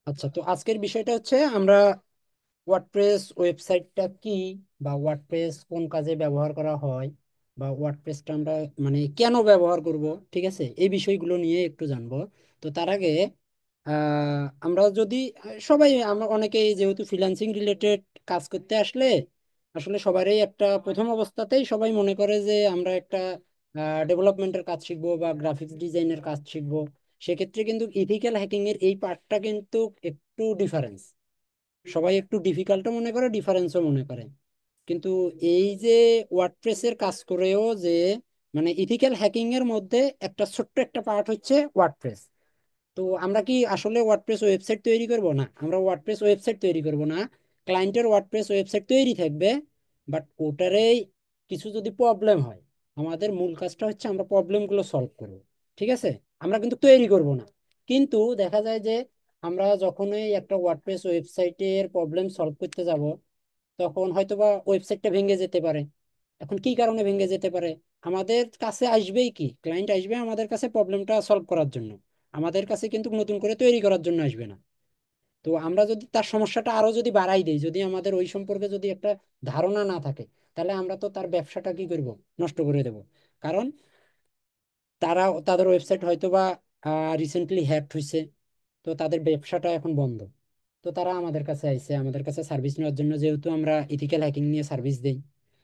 আচ্ছা, তো আজকের বিষয়টা হচ্ছে আমরা ওয়ার্ডপ্রেস ওয়েবসাইটটা কি, বা ওয়ার্ডপ্রেস কোন কাজে ব্যবহার করা হয়, বা ওয়ার্ডপ্রেসটা আমরা মানে কেন ব্যবহার করব, ঠিক আছে, এই বিষয়গুলো নিয়ে একটু জানবো। তো তার আগে আমরা যদি সবাই আমরা অনেকেই যেহেতু ফ্রিল্যান্সিং রিলেটেড কাজ করতে আসলে আসলে সবারই একটা প্রথম অবস্থাতেই সবাই মনে করে যে আমরা একটা ডেভেলপমেন্টের কাজ শিখবো বা গ্রাফিক্স ডিজাইনের কাজ শিখবো। সেক্ষেত্রে কিন্তু ইথিক্যাল হ্যাকিং এর এই পার্টটা কিন্তু একটু ডিফারেন্স, সবাই একটু ডিফিকাল্টও মনে করে, ডিফারেন্সও মনে করে। কিন্তু এই যে ওয়ার্ডপ্রেসের কাজ করেও যে মানে ইথিক্যাল হ্যাকিং এর মধ্যে একটা ছোট্ট একটা পার্ট হচ্ছে ওয়ার্ডপ্রেস। তো আমরা কি আসলে ওয়ার্ডপ্রেস ওয়েবসাইট তৈরি করব? না, আমরা ওয়ার্ডপ্রেস ওয়েবসাইট তৈরি করব না। ক্লায়েন্টের ওয়ার্ডপ্রেস ওয়েবসাইট তৈরি থাকবে, বাট ওটারেই কিছু যদি প্রবলেম হয়, আমাদের মূল কাজটা হচ্ছে আমরা প্রবলেমগুলো সলভ করব, ঠিক আছে। আমরা কিন্তু তৈরি করব না। কিন্তু দেখা যায় যে আমরা যখনই একটা ওয়ার্ডপ্রেস ওয়েবসাইটের প্রবলেম সলভ করতে যাব, তখন হয়তোবা ওয়েবসাইটটা ভেঙে যেতে পারে। এখন কি কারণে ভেঙে যেতে পারে? আমাদের কাছে আসবেই কি, ক্লায়েন্ট আসবে আমাদের কাছে প্রবলেমটা সলভ করার জন্য, আমাদের কাছে কিন্তু নতুন করে তৈরি করার জন্য আসবে না। তো আমরা যদি তার সমস্যাটা আরো যদি বাড়াই দেই, যদি আমাদের ওই সম্পর্কে যদি একটা ধারণা না থাকে, তাহলে আমরা তো তার ব্যবসাটা কি করব, নষ্ট করে দেব। কারণ তারা তাদের ওয়েবসাইট হয়তোবা রিসেন্টলি হ্যাক হয়েছে, তো তাদের ব্যবসাটা এখন বন্ধ। তো তারা আমাদের কাছে আইছে আমাদের কাছে সার্ভিস নেওয়ার জন্য, যেহেতু আমরা ইথিক্যাল হ্যাকিং নিয়ে সার্ভিস দেই।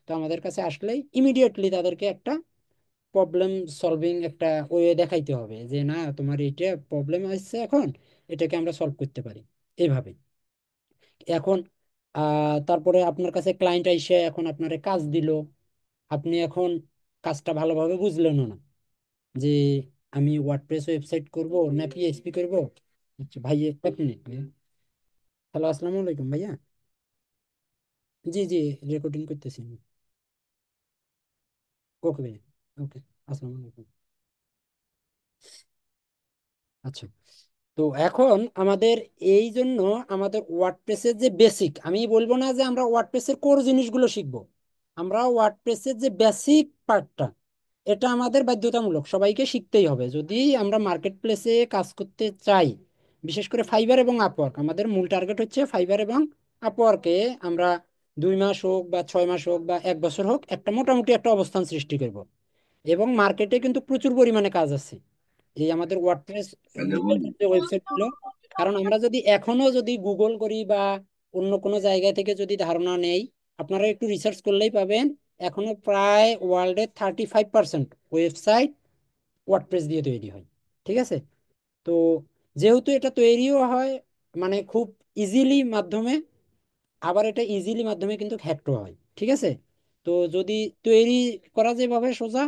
তো আমাদের কাছে আসলেই ইমিডিয়েটলি তাদেরকে একটা প্রবলেম সলভিং একটা ওয়ে দেখাইতে হবে যে না, তোমার এইটা প্রবলেম আসছে, এখন এটাকে আমরা সলভ করতে পারি এইভাবে। এখন তারপরে আপনার কাছে ক্লায়েন্ট আইসে এখন আপনার কাজ দিল, আপনি এখন কাজটা ভালোভাবে বুঝলেন না যে আমি ওয়ার্ডপ্রেস ওয়েবসাইট করব না পিএইচপি করব। আচ্ছা ভাই, এক মিনিট ভাইয়া। হ্যালো, আসসালামু আলাইকুম ভাইয়া। জি জি, রেকর্ডিং করতেছি আমি। ওকে ভাইয়া। ওকে। আসসালামু আলাইকুম। আচ্ছা, তো এখন আমাদের এই জন্য আমাদের ওয়ার্ডপ্রেসের যে বেসিক, আমি বলবো না যে আমরা ওয়ার্ডপ্রেসের কোর জিনিসগুলো শিখবো, আমরা ওয়ার্ডপ্রেসের যে বেসিক পার্টটা, এটা আমাদের বাধ্যতামূলক সবাইকে শিখতেই হবে যদি আমরা মার্কেট প্লেসে কাজ করতে চাই। বিশেষ করে ফাইবার এবং আপওয়ার্ক, আমাদের মূল টার্গেট হচ্ছে ফাইবার এবং আপওয়ার্কে আমরা 2 মাস হোক বা 6 মাস হোক বা 1 বছর হোক একটা মোটামুটি একটা অবস্থান সৃষ্টি করব। এবং মার্কেটে কিন্তু প্রচুর পরিমাণে কাজ আছে এই আমাদের ওয়ার্ডপ্রেস রিলেটেড যে ওয়েবসাইট গুলো। কারণ আমরা যদি এখনো যদি গুগল করি বা অন্য কোনো জায়গা থেকে যদি ধারণা নেই, আপনারা একটু রিসার্চ করলেই পাবেন এখনো প্রায় ওয়ার্ল্ডের 35% ওয়েবসাইট ওয়ার্ডপ্রেস দিয়ে তৈরি হয়, ঠিক আছে। তো যেহেতু এটা তৈরিও হয় মানে খুব ইজিলি মাধ্যমে, আবার এটা ইজিলি মাধ্যমে কিন্তু হ্যাকও হয়, ঠিক আছে। তো যদি তৈরি করা যেভাবে সোজা,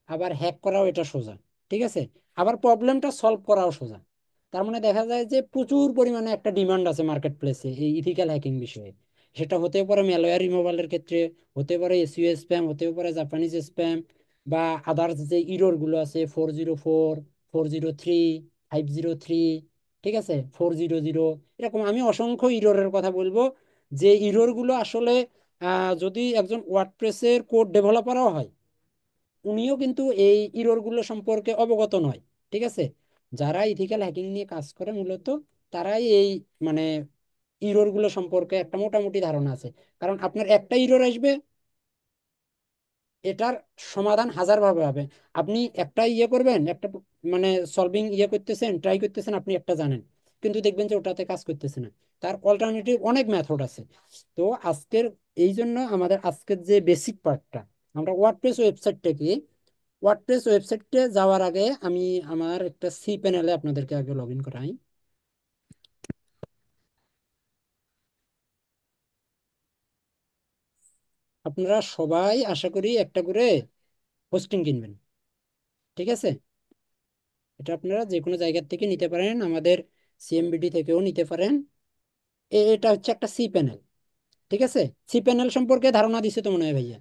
আবার হ্যাক করাও এটা সোজা, ঠিক আছে। আবার প্রবলেমটা সলভ করাও সোজা। তার মানে দেখা যায় যে প্রচুর পরিমাণে একটা ডিমান্ড আছে মার্কেট প্লেসে এই ইথিক্যাল হ্যাকিং বিষয়ে। সেটা হতে পারে ম্যালওয়্যার রিমুভালের ক্ষেত্রে, হতে পারে এসইও স্প্যাম, হতে পারে জাপানিজ স্প্যাম, বা আদার্স যে ইরোর গুলো আছে 404, 403, 503, ঠিক আছে, 400, এরকম আমি অসংখ্য ইরোরের কথা বলবো। যে ইরোর গুলো আসলে যদি একজন ওয়ার্ডপ্রেসের কোড ডেভেলপারও হয়, উনিও কিন্তু এই ইরোর গুলো সম্পর্কে অবগত নয়, ঠিক আছে। যারা ইথিক্যাল হ্যাকিং নিয়ে কাজ করে মূলত তারাই এই মানে ইরোর গুলো সম্পর্কে একটা মোটামুটি ধারণা আছে। কারণ আপনার একটা ইরোর আসবে, এটার সমাধান হাজার ভাবে হবে। আপনি একটা ইয়ে করবেন, একটা মানে সলভিং ইয়ে করতেছেন, ট্রাই করতেছেন, আপনি একটা জানেন, কিন্তু দেখবেন যে ওটাতে কাজ করতেছে না। তার অল্টারনেটিভ অনেক মেথড আছে। তো আজকের এই জন্য আমাদের আজকের যে বেসিক পার্টটা, আমরা ওয়ার্ডপ্রেস ওয়েবসাইটে যাওয়ার আগে আমি আমার একটা সি প্যানেলে আপনাদেরকে আগে লগ ইন করাই। আপনারা সবাই আশা করি একটা করে হোস্টিং কিনবেন, ঠিক আছে। এটা আপনারা যে কোনো জায়গা থেকে নিতে পারেন, আমাদের সিএমবিডি থেকেও নিতে পারেন। এটা হচ্ছে একটা সি প্যানেল, ঠিক আছে। সি প্যানেল সম্পর্কে ধারণা দিছে তো মনে হয় ভাইয়া,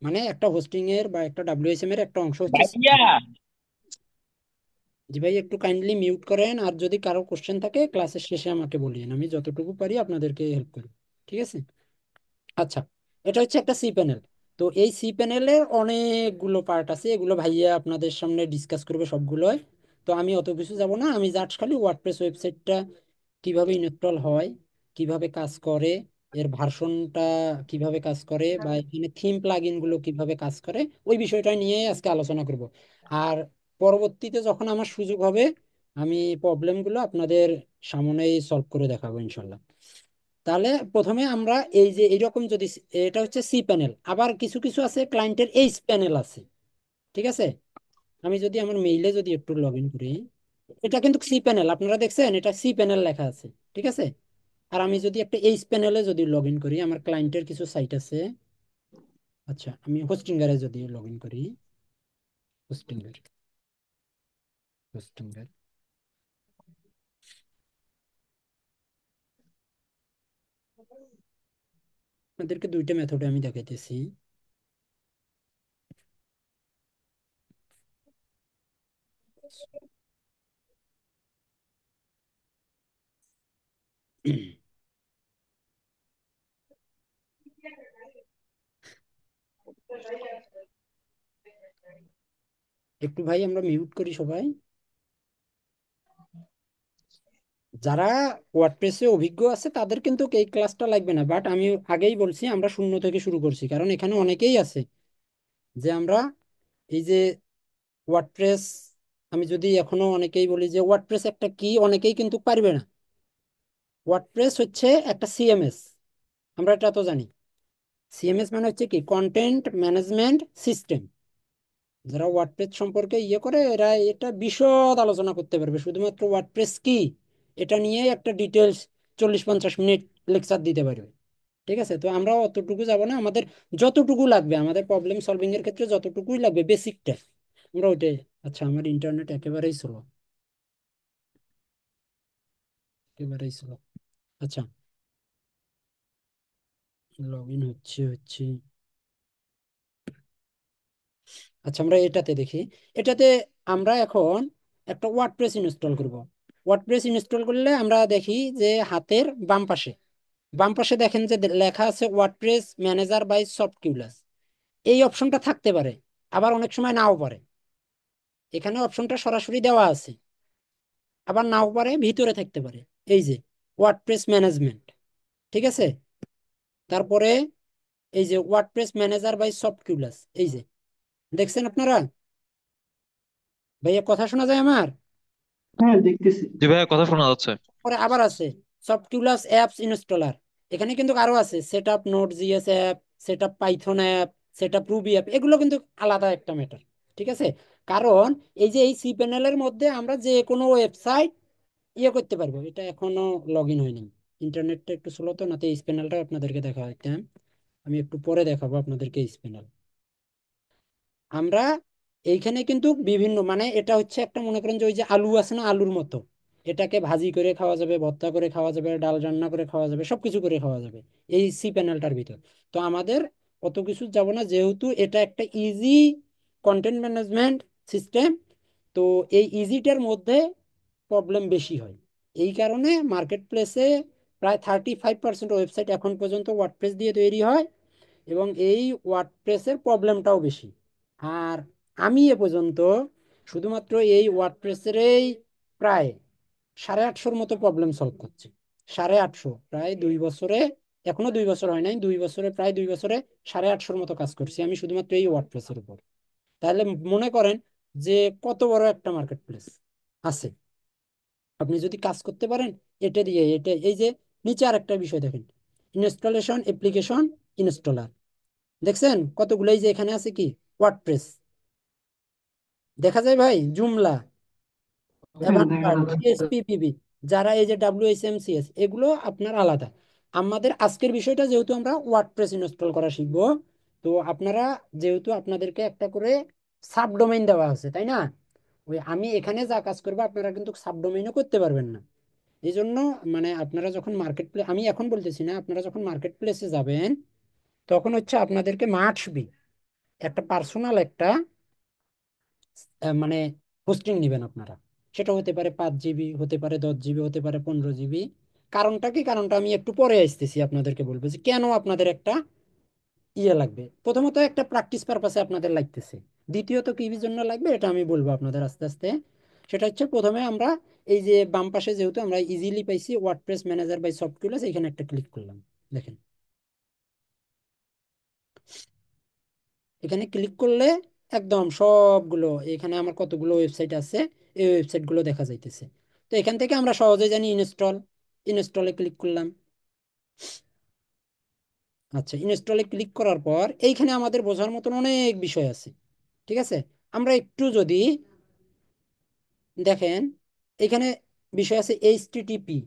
মানে একটা হোস্টিং এর বা একটা ডাব্লিউএসএম এর একটা অংশ হচ্ছে ভাইয়া, জি ভাই, একটু কাইন্ডলি মিউট করেন, আর যদি কারো কোশ্চেন থাকে ক্লাসের শেষে আমাকে বলিয়েন, আমি যতটুকু পারি আপনাদেরকে হেল্প করি, ঠিক আছে। আচ্ছা, এটা হচ্ছে একটা সি প্যানেল। তো এই সি প্যানেলের অনেকগুলো পার্ট আছে, এগুলো ভাইয়া আপনাদের সামনে ডিসকাস করবে সবগুলোই। তো আমি অত কিছু যাব না, আমি জাস্ট খালি ওয়ার্ডপ্রেস ওয়েবসাইটটা কিভাবে ইনস্টল হয়, কিভাবে কাজ করে, এর ভার্সনটা কিভাবে কাজ করে, বা এখানে থিম প্লাগইন গুলো কিভাবে কাজ করে, ওই বিষয়টা নিয়ে আজকে আলোচনা করব। আর পরবর্তীতে যখন আমার সুযোগ হবে, আমি প্রবলেমগুলো আপনাদের সামনেই সলভ করে দেখাবো ইনশাল্লাহ। তাহলে প্রথমে আমরা এই যে এইরকম যদি এটা হচ্ছে সি প্যানেল, আবার কিছু কিছু আছে ক্লায়েন্টের এইচ প্যানেল আছে, ঠিক আছে? আমি যদি আমার মেইলে যদি একটু লগ ইন করি, এটা কিন্তু সি প্যানেল, আপনারা দেখছেন এটা সি প্যানেল লেখা আছে, ঠিক আছে? আর আমি যদি একটা এইচ প্যানেলে যদি লগ ইন করি, আমার ক্লায়েন্টের কিছু সাইট আছে। আচ্ছা, আমি হোস্টিঙ্গারে যদি লগ ইন করি, হোস্টিঙ্গার, হোস্টিঙ্গার, আপনাদেরকে দুইটা মেথডে আমি দেখাইতেছি। একটু ভাই আমরা মিউট করি সবাই। যারা ওয়ার্ডপ্রেসে অভিজ্ঞ আছে তাদের কিন্তু এই ক্লাসটা লাগবে না, বাট আমি আগেই বলছি আমরা শূন্য থেকে শুরু করছি, কারণ এখানে অনেকেই আছে যে আমরা এই যে ওয়ার্ডপ্রেস, আমি যদি এখনো অনেকেই বলি যে ওয়ার্ডপ্রেস একটা কি, অনেকেই কিন্তু পারবে না। ওয়ার্ডপ্রেস হচ্ছে একটা সিএমএস, আমরা এটা তো জানি। সিএমএস মানে হচ্ছে কি, কন্টেন্ট ম্যানেজমেন্ট সিস্টেম। যারা ওয়ার্ডপ্রেস সম্পর্কে ইয়ে করে এরা এটা বিশদ আলোচনা করতে পারবে, শুধুমাত্র ওয়ার্ডপ্রেস কি এটা নিয়ে একটা ডিটেলস 40-50 মিনিট লেকচার দিতে পারবে। ঠিক আছে, তো আমরা অতটুকু যাব না, আমাদের যতটুকু লাগবে আমাদের প্রবলেম সলভিং এর ক্ষেত্রে যতটুকুই লাগবে বেসিকটা আমরা ওইটাই। আচ্ছা, আমার ইন্টারনেট একেবারেই স্লো, একেবারেই স্লো। আচ্ছা, লগ ইন হচ্ছে। আচ্ছা, আমরা এটাতে দেখি। এটাতে আমরা এখন একটা ওয়ার্ডপ্রেস ইনস্টল করব। ওয়ার্ডপ্রেস ইনস্টল করলে আমরা দেখি যে হাতের বাম পাশে দেখেন যে লেখা আছে ওয়ার্ডপ্রেস ম্যানেজার বাই সফটকিউলাস। এই অপশনটা থাকতে পারে, আবার অনেক সময় নাও পারে। এখানে অপশনটা সরাসরি দেওয়া আছে, আবার নাও পারে, ভিতরে থাকতে পারে। এই যে ওয়ার্ডপ্রেস ম্যানেজমেন্ট, ঠিক আছে? তারপরে এই যে ওয়ার্ডপ্রেস ম্যানেজার বাই সফটকিউলাস, এই যে দেখছেন আপনারা? ভাইয়া কথা শোনা যায় আমার? হ্যাঁ, দেখতেছি। জি ভাইয়া, কথা শোনা যাচ্ছে। পরে আবার আছে সফটকিউলাস অ্যাপস ইনস্টলার। এখানে কিন্তু আরো আছে set up note GS app, set up Python app, set up Ruby app, এগুলো কিন্তু আলাদা একটা ম্যাটার। ঠিক আছে, কারণ এই যে এই সি প্যানেলের মধ্যে আমরা যে কোনো ওয়েবসাইট ইয়ে করতে পারবো। এটা এখনো লগ ইন হয়নি, ইন্টারনেটটা একটু স্লো, তো নাতে এই প্যানেলটা আপনাদেরকে দেখা হইতাম। আমি একটু পরে দেখাবো আপনাদেরকে এই প্যানেল। আমরা এইখানে কিন্তু বিভিন্ন, মানে এটা হচ্ছে একটা, মনে করেন যে ওই যে আলু আছে না, আলুর মতো। এটাকে ভাজি করে খাওয়া যাবে, ভর্তা করে খাওয়া যাবে, ডাল রান্না করে খাওয়া যাবে, সবকিছু করে খাওয়া যাবে এই সি প্যানেলটার ভিতর। তো আমাদের অত কিছু যাব না, যেহেতু এটা একটা ইজি কন্টেন্ট ম্যানেজমেন্ট সিস্টেম। তো এই ইজিটার মধ্যে প্রবলেম বেশি হয়। এই কারণে মার্কেট প্লেসে প্রায় 35% ওয়েবসাইট এখন পর্যন্ত ওয়ার্ডপ্রেস দিয়ে তৈরি হয়, এবং এই ওয়ার্ডপ্রেসের প্রবলেমটাও বেশি। আর আমি এ পর্যন্ত শুধুমাত্র এই ওয়ার্ডপ্রেসেরই প্রায় 850-র মতো প্রবলেম সলভ করছি। 850, প্রায় 2 বছরে, এখনো 2 বছর হয় নাই, 2 বছরে, প্রায় 2 বছরে 850-র মতো কাজ করছি আমি শুধুমাত্র এই ওয়ার্ডপ্রেসের উপর। তাহলে মনে করেন যে কত বড় একটা মার্কেট প্লেস আছে আপনি যদি কাজ করতে পারেন এটা দিয়ে। এটা এই যে নিচে আর একটা বিষয় দেখেন, ইনস্টলেশন অ্যাপ্লিকেশন ইনস্টলার, দেখছেন কতগুলো? এই যে এখানে আছে কি, ওয়ার্ডপ্রেস দেখা যায় ভাই, জুমলা, হ্যাঁ, দেখা অ্যাভানগার্ড, যাচ্ছে। এসপিপিবি, যারা এই যে ডাব্লিউএসএমসিএস, এগুলো আপনার আলাদা। আমাদের আজকের বিষয়টা যেহেতু আমরা ওয়ার্ডপ্রেস ইনস্টল করা শিখবো, তো আপনারা যেহেতু আপনাদেরকে একটা করে সাবডোমেইন দেওয়া আছে, তাই না? ওই আমি এখানে যা কাজ করবো আপনারা কিন্তু সাবডোমেইনও করতে পারবেন না। এই জন্য মানে আপনারা যখন মার্কেট প্লেস, আমি এখন বলতেছি না, আপনারা যখন মার্কেট প্লেসে যাবেন তখন হচ্ছে আপনাদেরকে মাস্ট বি একটা পার্সোনাল একটা মানে হোস্টিং নেবেন আপনারা। সেটা হতে পারে 5 জিবি, হতে পারে 10 জিবি, হতে পারে 15 জিবি। কারণটা কি, কারণটা আমি একটু পরে আসতেছি, আপনাদেরকে বলবো যে কেন আপনাদের একটা ইয়ে লাগবে। প্রথমত একটা প্র্যাকটিস পারপাসে আপনাদের লাগতেছে, দ্বিতীয়ত কি জন্য লাগবে এটা আমি বলবো আপনাদের আস্তে আস্তে। সেটা হচ্ছে প্রথমে আমরা এই যে বাম পাশে যেহেতু আমরা ইজিলি পাইছি WordPress manager by soft tools, এখানে একটা ক্লিক করলাম। দেখেন এখানে ক্লিক করলে একদম সবগুলো, এখানে আমার কতগুলো ওয়েবসাইট আছে এই ওয়েবসাইটগুলো দেখা যাইতেছে। তো এখান থেকে আমরা সহজে জানি ইনস্টলে ক্লিক করলাম। আচ্ছা, ইনস্টলে ক্লিক করার পর এইখানে আমাদের বোঝার মতন অনেক বিষয় আছে। ঠিক আছে, আমরা একটু যদি দেখেন, এখানে বিষয় আছে এইচটিটিপি,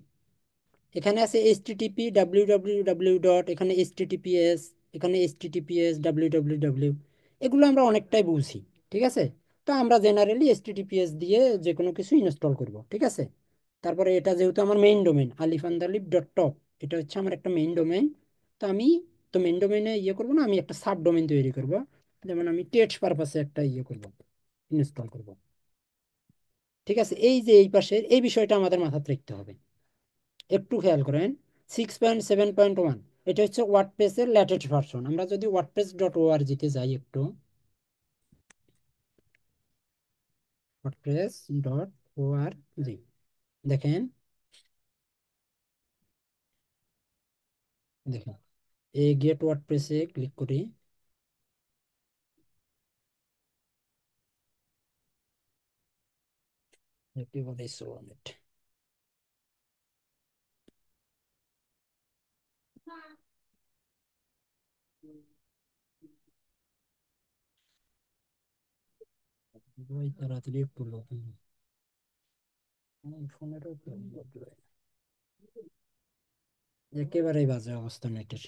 এখানে আছে এইচটিটিপি ডাব্লিউ ডট, এখানে এইচটিটিপিএস, এখানে এইচটিটিপিএস ডাব্লিউ, এগুলো আমরা অনেকটাই বুঝি। ঠিক আছে, তো আমরা জেনারেলি এইচটিটিপিএস দিয়ে যে কোনো কিছু ইনস্টল করব। ঠিক আছে, তারপরে এটা যেহেতু আমার মেইন ডোমেন আলিফান্দালিব ডট টপ, এটা হচ্ছে আমার একটা মেইন ডোমেন। তো আমি তো মেইন ডোমেনে ইয়ে করবো না, আমি একটা সাব ডোমেন তৈরি করব। যেমন আমি টেক্সট পারপাসে একটা ইয়ে করব, ইনস্টল করব। ঠিক আছে, এই যে এই পাশের এই বিষয়টা আমাদের মাথায় রাখতে হবে। একটু খেয়াল করেন, 6.7.1 এটা হচ্ছে ওয়ার্ডপ্রেসের লেটেস্ট ভার্সন। আমরা যদি ওয়ার্ডপ্রেস ডট ওআরজিতে যাই একটু, ওয়ার্ডপ্রেস ডট ওআরজি, দেখেন, দেখেন এই গেট ওয়ার্ডপ্রেসে ক্লিক করি। একেবারে slow net। ভাই তাড়াতাড়ি একটু লোড নিন। ফোনেরও তো লোড লয়। একেবারেই বাজে অবস্থা নেটের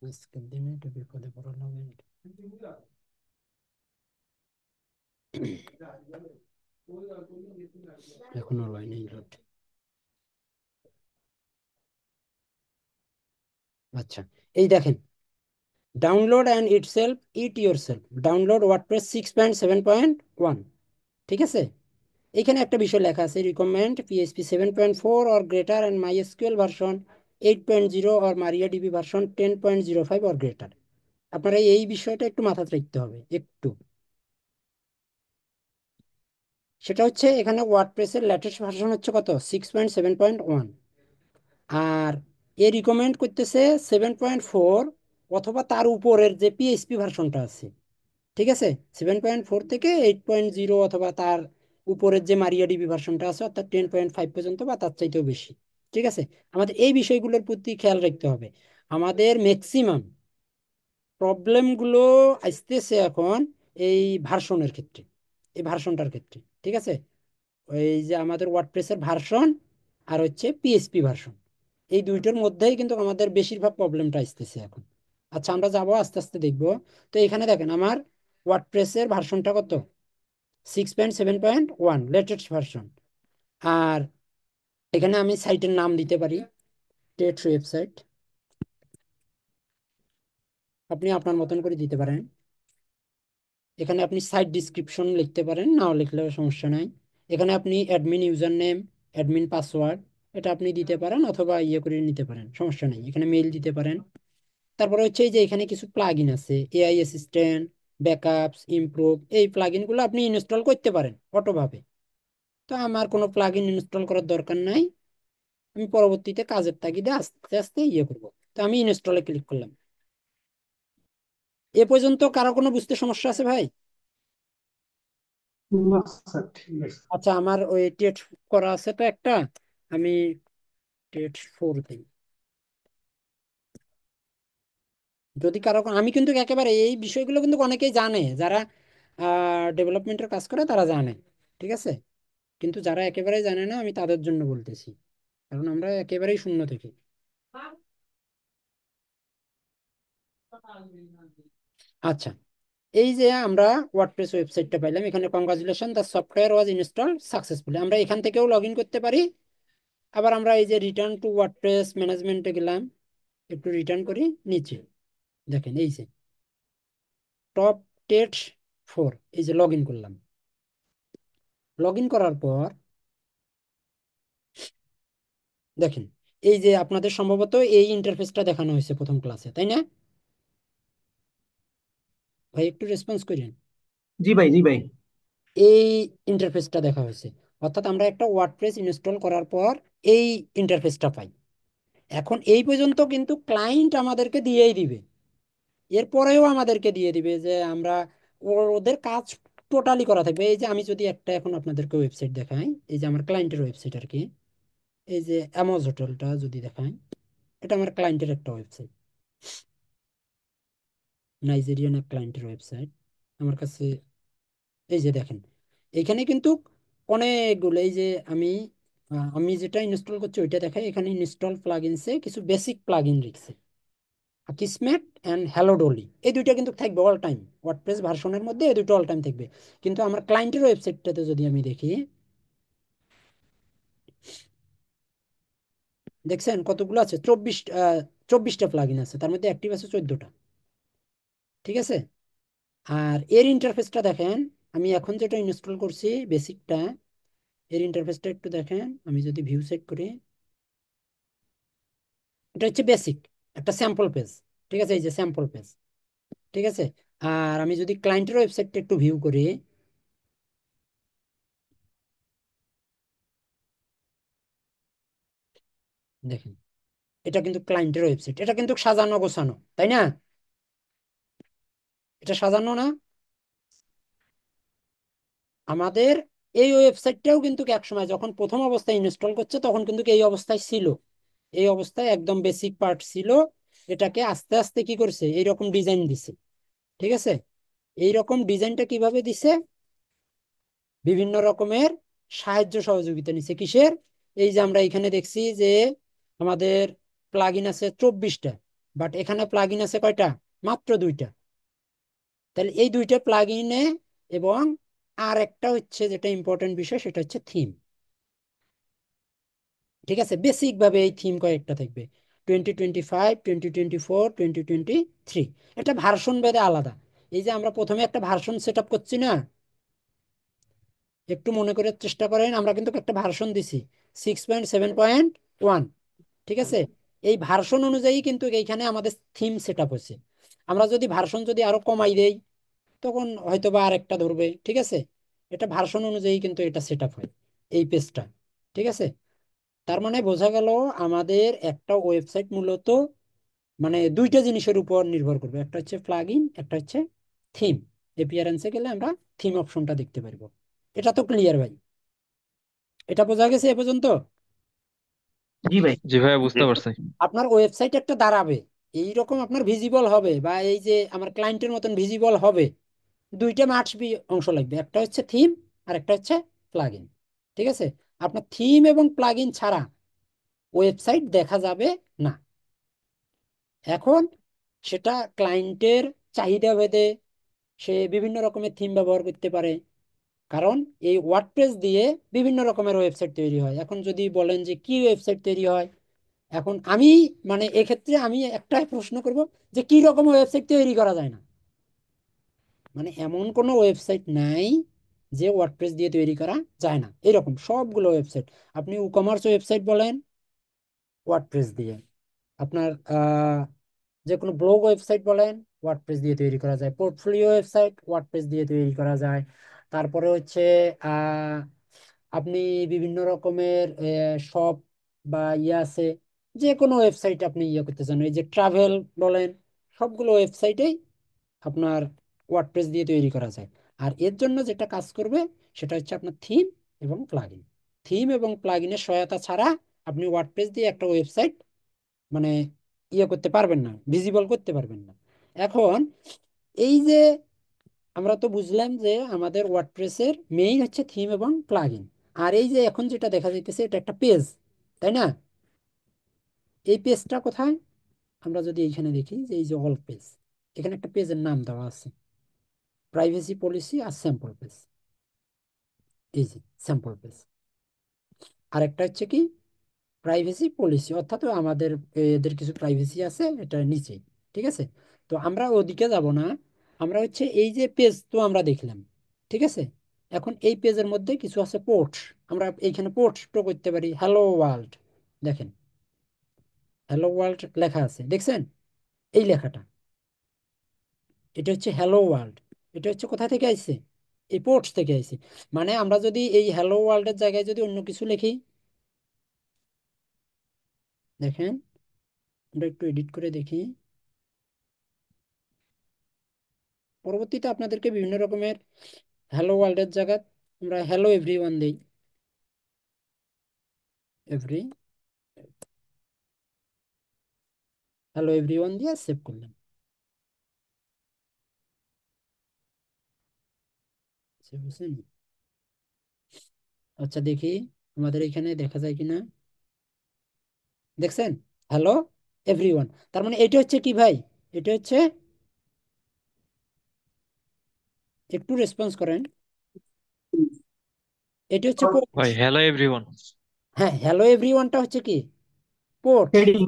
আজকের দিনে, এটা বিপদে পড়লাম। এখনো লাইনে লোড। আচ্ছা, এই দেখেন, download and itself it yourself, download WordPress 6.7.1। ঠিক আছে, এখানে একটা বিষয় লেখা আছে, recommend PHP 7.4 or greater and MySQL version 8.0 or MariaDB version 10.05 or greater. আপনারা এই বিষয়টা একটু মাথায় রাখতে হবে একটু। সেটা হচ্ছে এখানে ওয়ার্ডপ্রেসের লেটেস্ট ভার্সন হচ্ছে কত, 6.7.1। আর এ রিকমেন্ড করতেছে 7.4 অথবা তার উপরের যে পিএইচপি ভার্সনটা আছে। ঠিক আছে, 7.4 থেকে 8.0 অথবা তার উপরের যে মারিয়া ডিবি ভার্সনটা আছে, অর্থাৎ 10.5 পর্যন্ত বা তার চাইতেও বেশি। ঠিক আছে, আমাদের এই বিষয়গুলোর প্রতি খেয়াল রাখতে হবে। আমাদের ম্যাক্সিমাম প্রবলেমগুলো আসতেছে এখন এই ভার্সনের ক্ষেত্রে, এই ভার্সনটার ক্ষেত্রে। ঠিক আছে, এই যে আমাদের ওয়ার্ডপ্রেসের ভার্সন আর হচ্ছে পিএইচপি ভার্সন, এই দুইটার মধ্যেই কিন্তু আমাদের বেশিরভাগ প্রবলেমটা আসতেছে এখন। আচ্ছা, আমরা যাবো আস্তে আস্তে দেখবো। তো এখানে দেখেন আমার ওয়ার্ডপ্রেসের ভার্সনটা কত, 6.7.1 লেটেস্ট ভার্সন। আর এখানে আমি সাইটের নাম দিতে পারি টেক্সট ওয়েবসাইট, আপনি আপনার মতন করে দিতে পারেন। এখানে আপনি সাইট ডিসক্রিপশন লিখতে পারেন, নাও লিখলেও সমস্যা নাই। এখানে আপনি admin user name, admin password, এটা আপনি দিতে পারেন অথবা ইয়ে করে নিতে পারেন, সমস্যা নেই। এখানে মেইল দিতে পারেন। তারপরে হচ্ছে এই যে এখানে কিছু প্লাগইন আছে, এআই অ্যাসিস্ট্যান্ট, ব্যাকআপস, ইমপ্রুভ, এই প্লাগইনগুলো আপনি ইনস্টল করতে পারেন অটোভাবে। তো আমার কোনো প্লাগইন ইনস্টল করার দরকার নাই, আমি পরবর্তীতে কাজের তাগিদে আস্তে আস্তে ইয়ে করব। তো আমি ইনস্টলে ক্লিক করলাম। এ পর্যন্ত কারো কোনো বুঝতে সমস্যা আছে ভাই? না স্যার, ঠিক আছে। আচ্ছা, আমার ওই টেট করা আছে তো একটা, আমি টেট 4 দিই। যদি কারো, আমি কিন্তু একেবারে এই বিষয়গুলো কিন্তু অনেকেই জানে, যারা ডেভেলপমেন্টের কাজ করে তারা জানে। ঠিক আছে, কিন্তু যারা একেবারে জানে না আমি তাদের জন্য বলতেছি, কারণ আমরা একেবারেই শূন্য থেকে। আচ্ছা, এই যে আমরা ওয়ার্ডপ্রেস ওয়েবসাইটটা পাইলাম, এখানে congratulation the software was install successfully, আমরা এখান থেকেও লগ ইন করতে পারি। আবার আমরা এই যে রিটার্ন টু ওয়ার্ডপ্রেস ম্যানেজমেন্টে গেলাম, একটু রিটার্ন করি নিচে, দেখেন এই যে টপ টেট 4, এই যে লগ ইন করলাম। লগ ইন করার পর দেখেন, এই যে আপনাদের সম্ভবত এই ইন্টারফেসটা দেখানো হয়েছে প্রথম ক্লাসে, তাই না? ভাই একটু রেসপন্স করেন। জি ভাই, জি ভাই। এই ইন্টারফেসটা দেখা হয়েছে, অর্থাৎ আমরা একটা ওয়ার্ডপ্রেস ইনস্টল করার পর এই ইন্টারফেসটা পাই। এখন এই পর্যন্ত কিন্তু ক্লায়েন্ট আমাদেরকে দিয়েই দিবে, এরপরেও আমাদেরকে দিয়ে দিবে যে আমরা ওদের কাজ টোটালি করা থাকবে। এই যে আমি যদি একটা এখন আপনাদেরকে ওয়েবসাইট দেখাই, এই যে আমার ক্লায়েন্টের ওয়েবসাইট আর কি, এই যে অ্যামোজ হোটেলটা যদি দেখাই, এটা আমার ক্লায়েন্টের একটা ওয়েবসাইট, নাইজেরিয়ান এক ক্লায়েন্টের ওয়েবসাইট আমার কাছে। এই যে দেখেন, এখানে কিন্তু অনেকগুলো, এই যে আমি আমি যেটা ইনস্টল করছি ওইটা দেখাই, এখানে ইনস্টল প্লাগইনসে কিছু বেসিক প্লাগইন রেখেছে, কিসমেট অ্যান্ড হ্যালো ডলি, এই দুইটা কিন্তু থাকবে অল টাইম। ওয়ার্ডপ্রেস ভার্সনের মধ্যে এই দুটো অল টাইম থাকবে। কিন্তু আমার ক্লায়েন্টের ওয়েবসাইটটাতে যদি আমি দেখি, দেখছেন কতগুলো আছে, 24টা প্লাগইন আছে, তার মধ্যে অ্যাক্টিভ আছে 14টা। ঠিক আছে, আর এর ইন্টারফেসটা দেখেন, আমি এখন যেটা ইনস্টল করছি বেসিকটা, এর ইন্টারফেসটা একটু দেখেন। আমি যদি ভিউ সেট করি, এটা হচ্ছে বেসিক একটা স্যাম্পল পেজ। ঠিক আছে, এই যে স্যাম্পল পেজ। ঠিক আছে, আর আমি যদি ক্লায়েন্টের ওয়েবসাইটটা একটু ভিউ করি, দেখেন এটা কিন্তু ক্লায়েন্টের ওয়েবসাইট, এটা কিন্তু সাজানো গোছানো, তাই না? এটা সাজানো না? আমাদের এই ওয়েবসাইটটাও কিন্তু এক সময় যখন প্রথম অবস্থায় ইনস্টল করছে তখন কিন্তু এই অবস্থায় ছিল, এই অবস্থায় একদম বেসিক পার্ট ছিল। এটাকে আস্তে আস্তে কি করছে, এইরকম ডিজাইন দিছে। ঠিক আছে, এইরকম ডিজাইনটা কিভাবে দিছে, বিভিন্ন রকমের সাহায্য সহযোগিতা নিছে। কিসের? এই যে আমরা এখানে দেখছি যে আমাদের প্লাগইন আছে 24টা, বাট এখানে প্লাগইন আছে কয়টা? মাত্র দুইটা। তাহলে এই দুইটা প্লাগইনে, এবং আর একটা হচ্ছে যেটা ইম্পর্টেন্ট বিষয় সেটা হচ্ছে থিম। ঠিক আছে, বেসিক ভাবে এই থিম কয়েকটা থাকবে, 2025, 2024, 2023। এটা ভার্সন ভেদে আলাদা। এই যে আমরা প্রথমে একটা ভার্সন সেট আপ করছি না, একটু মনে করে চেষ্টা করেন, আমরা কিন্তু একটা ভার্সন দিছি 6.7.1। ঠিক আছে, এই ভার্সন অনুযায়ী কিন্তু এইখানে আমাদের থিম সেট আপ হচ্ছে। আমরা যদি ভার্সন যদি আরো কমাই দেই, তখন হয়তো বা আরেকটা ধরবে। ঠিক আছে, এটা ভার্সন অনুযায়ী কিন্তু এটা সেট আপ হয় এই পেজটা। ঠিক আছে, তার মানে বোঝা গেল আমাদের একটা ওয়েবসাইট মূলত মানে দুইটা জিনিসের উপর নির্ভর করবে, একটা হচ্ছে প্লাগইন, একটা হচ্ছে থিম। এপিয়ারেন্সে গেলে আমরা থিম অপশনটা দেখতে পারবো। এটা তো ক্লিয়ার ভাই? এটা বোঝা গেছে এ পর্যন্ত? জি ভাই। জি ভাইয়া, বুঝতে পারছি। আপনার ওয়েবসাইট একটা দাঁড়াবে, এইরকম আপনার ভিজিবল হবে, বা এই যে আমার ক্লায়েন্টের মতন ভিজিবল হবে, দুইটা মাস্ট বি অংশ লাগবে, একটা হচ্ছে থিম আর একটা হচ্ছে প্লাগইন। ঠিক আছে, আপনার থিম এবং প্লাগইন ছাড়া ওয়েবসাইট দেখা যাবে না। এখন সেটা ক্লায়েন্টের চাহিদা ভেদে সে বিভিন্ন রকমের থিম ব্যবহার করতে পারে, কারণ এই ওয়ার্ডপ্রেস দিয়ে বিভিন্ন রকমের ওয়েবসাইট তৈরি হয়। এখন যদি বলেন যে কি ওয়েবসাইট তৈরি হয়, এখন আমি মানে এক্ষেত্রে আমি একটাই প্রশ্ন করব, যে কি রকম ওয়েবসাইট তৈরি করা যায় না? মানে এমন কোনো ওয়েবসাইট নাই যে ওয়ার্ডপ্রেস দিয়ে তৈরি করা যায় না, এরকম সবগুলো ওয়েবসাইট। আপনি ই কমার্স ওয়েবসাইট বলেন ওয়ার্ডপ্রেস দিয়ে, আপনার যে কোনো ব্লগ ওয়েবসাইট বলেন ওয়ার্ডপ্রেস দিয়ে তৈরি করা যায়, পোর্টফোলিও ওয়েবসাইট ওয়ার্ডপ্রেস দিয়ে তৈরি করা যায়। তারপরে হচ্ছে আহ, আপনি বিভিন্ন রকমের শপ বা ইয়ে আছে, যে কোনো ওয়েবসাইট আপনি ইয়ে করতে চান, এই যে ট্রাভেল বলেন, সবগুলো ওয়েবসাইটেই আপনার ওয়ার্ডপ্রেস দিয়ে তৈরি করা যায়। আর এর জন্য যেটা কাজ করবে সেটা হচ্ছে আপনার থিম এবং প্লাগইন। থিম এবং প্লাগইনের সহায়তা ছাড়া আপনি ওয়ার্ডপ্রেস দিয়ে একটা ওয়েবসাইট মানে ইয়ে করতে পারবেন না, ভিজিবল করতে পারবেন না। এখন এই যে আমরা তো বুঝলাম যে আমাদের ওয়ার্ডপ্রেসের মেইন হচ্ছে থিম এবং প্লাগইন। আর এই যে এখন যেটা দেখা যাইতেছে এটা একটা পেজ, তাই না? এই পেজটা কোথায়? আমরা যদি এইখানে দেখি যে এই যে অল পেজ, এখানে একটা পেজের নাম দেওয়া আছে, প্রাইভেসি পলিসি আর স্যাম্পল পেজ। এই যে স্যাম্পল পেজ। আর একটা হচ্ছে কি, প্রাইভেসি পলিসি, অর্থাৎ আমাদের এদের কিছু প্রাইভেসি আছে এটা নিচে। ঠিক আছে, তো আমরা ওদিকে যাব না, আমরা হচ্ছে এই যে পেজ তো আমরা দেখলাম। ঠিক আছে, এখন এই পেজের মধ্যে কিছু আছে পোর্টস, আমরা এইখানে পোর্টস তো করতে পারি, হ্যালো ওয়ার্ল্ড। দেখেন হ্যালো ওয়ার্ল্ড লেখা আছে, দেখছেন এই লেখাটা? এটা হচ্ছে হ্যালো ওয়ার্ল্ড। এটা হচ্ছে কোথা থেকে আইছে? এই পোর্টস থেকে আইছে। মানে আমরা যদি এই হ্যালো ওয়ার্ল্ডের জায়গায় যদি অন্য কিছু লিখি, দেখেন, আমরা একটু এডিট করে দেখি। পরবর্তীতে আপনাদেরকে বিভিন্ন রকমের হ্যালো ওয়ার্ল্ডের জায়গায় আমরা হ্যালো এভরিওয়ান দেই। এভরি হ্যালো এভরিওয়ান দিয়ে সেভ করলাম। সেভ হয়েছে নি? আচ্ছা দেখি আমাদের এখানে দেখা যায় কিনা। দেখছেন? Hello everyone. তার মানে এটা হচ্ছে কি ভাই? এটা হচ্ছে, একটু রেসপন্স করেন, এটা হচ্ছে পোর্টস। ভাই হ্যালো এভরিওয়ান। হ্যাঁ, হ্যালো এভরিওয়ানটা হচ্ছে কি? পোর্টস। হেডিং।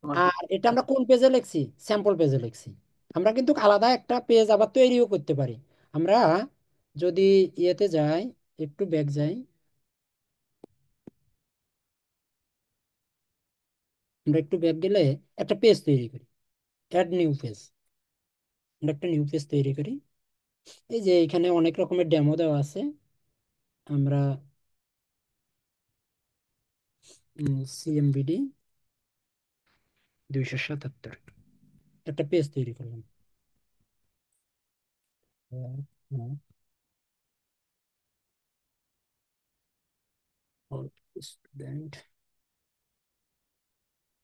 আর এটা আমরা কোন পেজে লিখছি? স্যাম্পল পেজে লিখছি। আমরা কিন্তু আলাদা একটা পেজ আবার তৈরিও করতে পারি। আমরা যদি ইয়েতে যাই, একটু ব্যাক যাই, আমরা একটু ব্যাক গেলে একটা পেজ তৈরি করি, অ্যাড নিউ পেজ। আমরা একটা নিউ পেজ তৈরি করি। এই যে এখানে অনেক রকমের ডেমো দেওয়া আছে। আমরা সিএমবিডি 277 একটা পেজ তৈরি করলাম। Student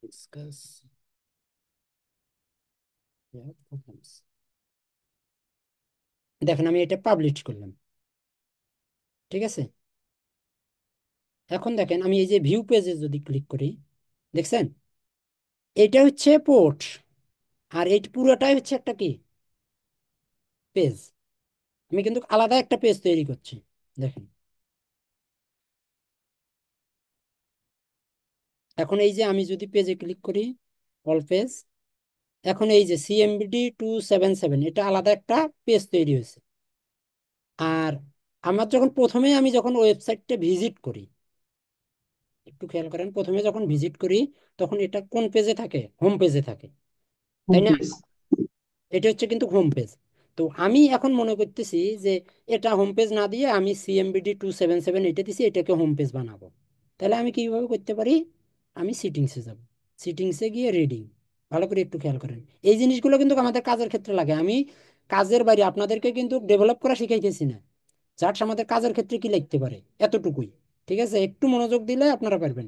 discuss problems. দেখেন আমি এটা পাবলিশ করলাম। ঠিক আছে? এখন দেখেন আমি এই যে ভিউ পেজে যদি ক্লিক করি, দেখছেন? এটা হচ্ছে পোর্ট, আর এই পুরোটাই হচ্ছে একটা কি, পেজ। আমি কিন্তু আলাদা একটা পেজ তৈরি করছি। দেখেন, এখন এই যে আমি যদি পেজে ক্লিক করি, অল পেজ, এখন এই যে CMBD 277 এটা আলাদা একটা পেজ তৈরি হয়েছে। আর আমার যখন প্রথমে আমি যখন ওয়েবসাইটটা ভিজিট করি, একটু খেয়াল করেন, প্রথমে যখন ভিজিট করি তখন এটা কোন পেজে থাকে? হোম পেজে থাকে, হোম তাই না? পেজ। এটা হচ্ছে কিন্তু হোম পেজ। তো আমি এখন মনে করতেছি যে এটা হোম পেজ না দিয়ে আমি CMBD 277 এটা দিছি, এটাকে হোম পেজ বানাবো। তাহলে আমি কিভাবে করতে পারি? আমি সিটিংসে যাব, সিটিংসে গিয়ে রিডিং, ভালো করে একটু খেয়াল করেন। এই জিনিসগুলো কিন্তু আমাদের কাজের ক্ষেত্রে লাগে। আমি কাজের বাইরে আপনাদেরকে কিন্তু ডেভেলপ করা শিখাইতেছি না, জাস্ট আমাদের কাজের ক্ষেত্রে কি লিখতে পারে এতটুকুই। ঠিক আছে? একটু মনোযোগ দিলে আপনারা পারবেন।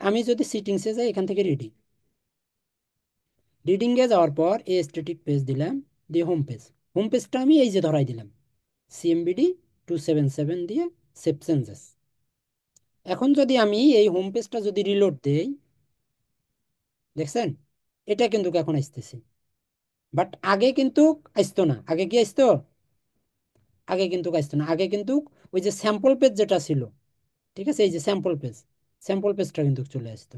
আমি যদি সিটিংসে যাই, এখান থেকে রিডিং, রিডিংয়ে যাওয়ার পর এই স্ট্যাটিক পেজ দিলাম, দিয়ে হোম পেজ। হোম পেজটা আমি এই যে ধরাই দিলাম, CMBD 277 দিয়ে সেভ চেঞ্জেস। এখন যদি আমি এই হোম পেজটা যদি রিলোড দেই, দেখছেন? এটা কিন্তু এখন আসতেছে। বাট আগে কিন্তু আসতো না। আগে কি আসতো? আগে কিন্তু আসতো না। আগে কিন্তু ওই যে স্যাম্পল পেজ যেটা ছিল, ঠিক আছে, এই যে স্যাম্পল পেজ, স্যাম্পল পেজটা কিন্তু চলে আসতো।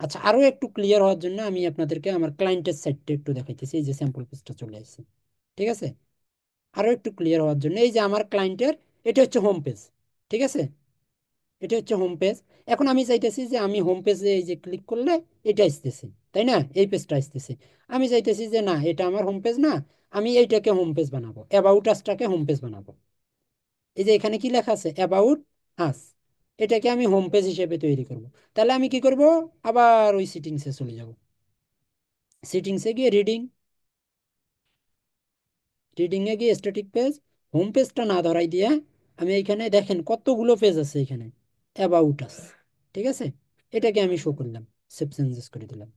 আচ্ছা, আরো একটু ক্লিয়ার হওয়ার জন্য আমি আপনাদেরকে আমার ক্লায়েন্টের সাইটটা একটু দেখাইতেছি। এই যে স্যাম্পল পেজটা চলে আসছে। ঠিক আছে? আরো একটু ক্লিয়ার হওয়ার জন্য, এই যে আমার ক্লায়েন্টের, এটা হচ্ছে হোম পেজ। ঠিক আছে? এটা হচ্ছে হোম পেজ। এখন আমি চাইতেছি যে আমি হোম পেজে এই যে ক্লিক করলে এটা আসতেছে, তাই না? এই পেজটা আসতেছে। আমি চাইতেছি যে না, এটা আমার হোম পেজ না, আমি এইটাকে হোম পেজ বানাবো, অ্যাবাউট আসটাকে হোম পেজ বানাবো। এই যে এখানে কি লেখা আছে? About us. এটাকে আমি হোম পেজ হিসেবে তৈরি করব। তাহলে আমি কি করব? আবার ওই সিটিংসে চলে যাব। সিটিংসে গিয়ে রিডিং, রিডিং এ গিয়ে স্ট্যাটিক পেজ, হোম পেজটা না ধরাই দিয়ে আমি এইখানে দেখেন কতগুলো পেজ আছে এখানে, অ্যাবাউট আস। ঠিক আছে? এটাকে আমি শো করলাম, সেভ চেঞ্জেস করে দিলাম।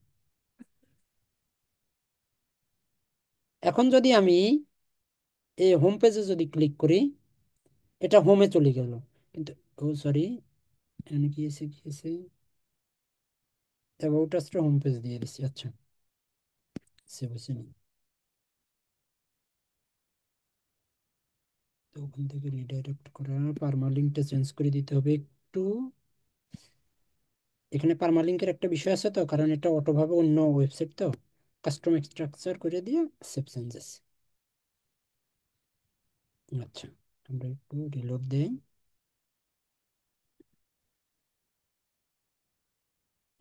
এখন যদি আমি এই হোম পেজে যদি ক্লিক করি, এটা হোমে চলে গেল। কিন্তু ও সরি, এখানে কি এসে কি এসে অ্যাবাউট আসটা হোম পেজ দিয়ে দিচ্ছি। আচ্ছা, সেভ হয়েছে নি? তো ওখান থেকে রিডাইরেক্ট করা, পারমালিঙ্কটা চেঞ্জ করে দিতে হবে একটু। এখানে পারমালিঙ্কের একটা বিষয় আছে তো, কারণ এটা অটোভাবে অন্য ওয়েবসাইট তো। কাস্টম স্ট্রাকচার করে দিয়ে সেভ চেঞ্জেস। আচ্ছা, আমরা একটু রিলোড দেই।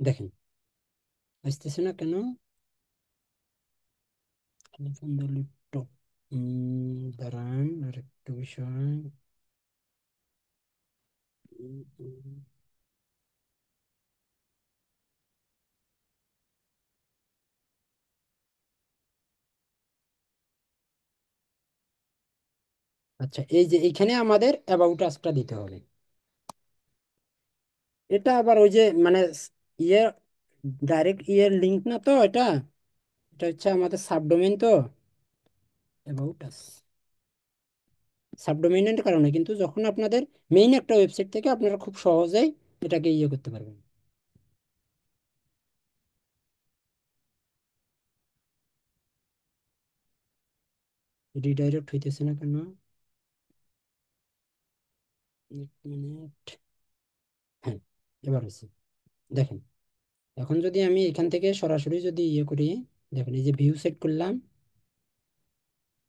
দেখেন আসতেছে না কেন? Phone the laptop. দাঁড়ান আর একটা বিষয়। উম, উম, আচ্ছা, এই যে এখানে আমাদের অ্যাবাউট আসটা দিতে হবে। এটা আবার ওই যে মানে ইয়ে ডাইরেক্ট ইয়ের লিঙ্ক না তো এটা। এটা হচ্ছে আমাদের সাবডোমেইন তো, অ্যাবাউট আস সাবডোমেইনের কারণে, কিন্তু যখন আপনাদের মেইন একটা ওয়েবসাইট থেকে আপনারা খুব সহজেই এটাকে ইয়ে করতে পারবেন। রিডাইরেক্ট হইতেছে না কেন? এক মিনিট। হ্যাঁ, এবার হয়েছে। দেখেন, এখন যদি আমি এখান থেকে সরাসরি যদি ইয়ে করি, দেখেন এই যে ভিউ সেট করলাম,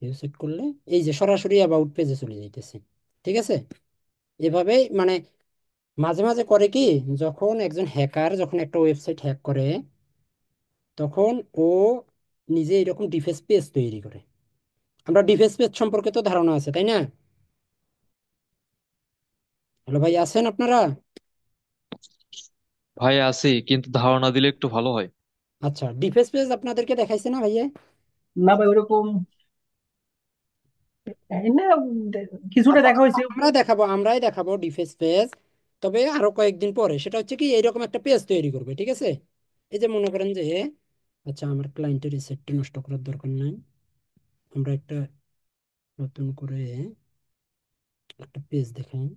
ভিউ সেট করলে এই যে সরাসরি অ্যাবাউট পেজে চলে যাইতেছে। ঠিক আছে, এভাবেই মানে মাঝে মাঝে করে কি, যখন একজন হ্যাকার যখন একটা ওয়েবসাইট হ্যাক করে, তখন ও নিজে এরকম ডিফেন্স পেজ তৈরি করে। আমরা ডিফেন্স পেজ সম্পর্কে তো ধারণা আছে, তাই না? হ্যালো ভাই, আছেন আপনারা? ভাই আছি, কিন্তু ধারণা দিলে একটু ভালো হয়। আচ্ছা, ডিফেন্স পেজ আপনাদেরকে দেখাইছে না ভাইয়া? না ভাই, ওরকম এই না, কিছুটা আচ্ছা, দেখা হয়েছে। আমরা দেখাবো, আমরাই দেখাবো ডিফেন্স পেজ। তবে আরো কয়েকদিন পরে সেটা হচ্ছে কি, এইরকম একটা পেজ তৈরি করবে, ঠিক আছে? এই যে মনে করেন যে, আচ্ছা আমার ক্লায়েন্টের রিসেটটা নষ্ট করার দরকার নাই। আমরা একটা নতুন করে একটা পেজ দেখাই।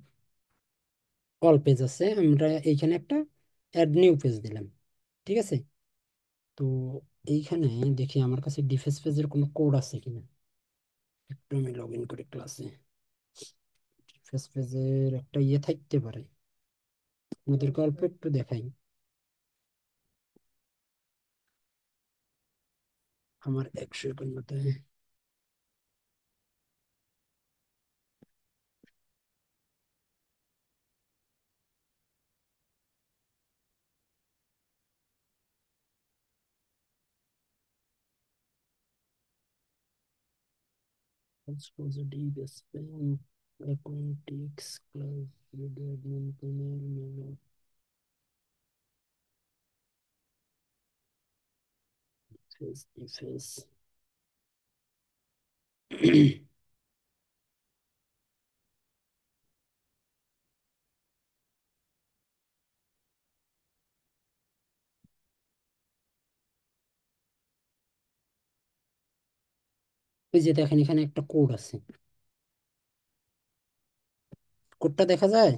অল পেজ আছে, আমরা এইখানে একটা অ্যাড নিউ পেজ দিলাম। ঠিক আছে, তো এইখানে দেখি আমার কাছে ডিফেন্স পেজের কোনো কোড আছে কিনা। একটু আমি লগ ইন করি ক্লাসে। ডিফেন্স পেজের একটা ইয়ে থাকতে পারে, আমাদেরকে অল্প একটু দেখাই। আমার 100 মতো। Positive spam accountics class admin panel menu face defense। ওই যে দেখেন এখানে একটা কোড আছে, কোডটা দেখা যায়?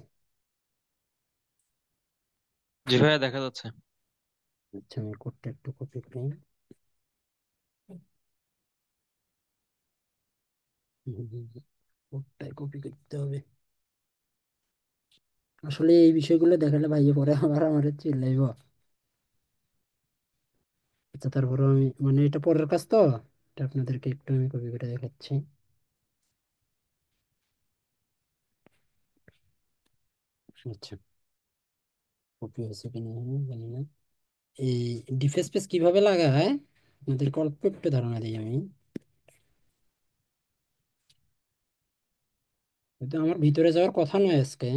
জি ভাইয়া, দেখা যাচ্ছে। আচ্ছা, আমি কোডটা একটু কপি করি। কোডটাই কপি করতে হবে। আসলে এই বিষয়গুলো দেখালে ভাইয়ে পরে আবার আমার চিল্লাইব। আচ্ছা, তারপরে আমি মানে এটা পরের কাজ তো, এটা আপনাদেরকে একটু আমি কপি করে দেখাচ্ছি। আচ্ছা, কপি হয়েছে কিনা জানি না। এই ডিফেন্স পেজ কিভাবে লাগায় আপনাদেরকে অল্প একটু ধারণা দিই আমি। কিন্তু আমার ভিতরে যাওয়ার কথা নয় আজকে,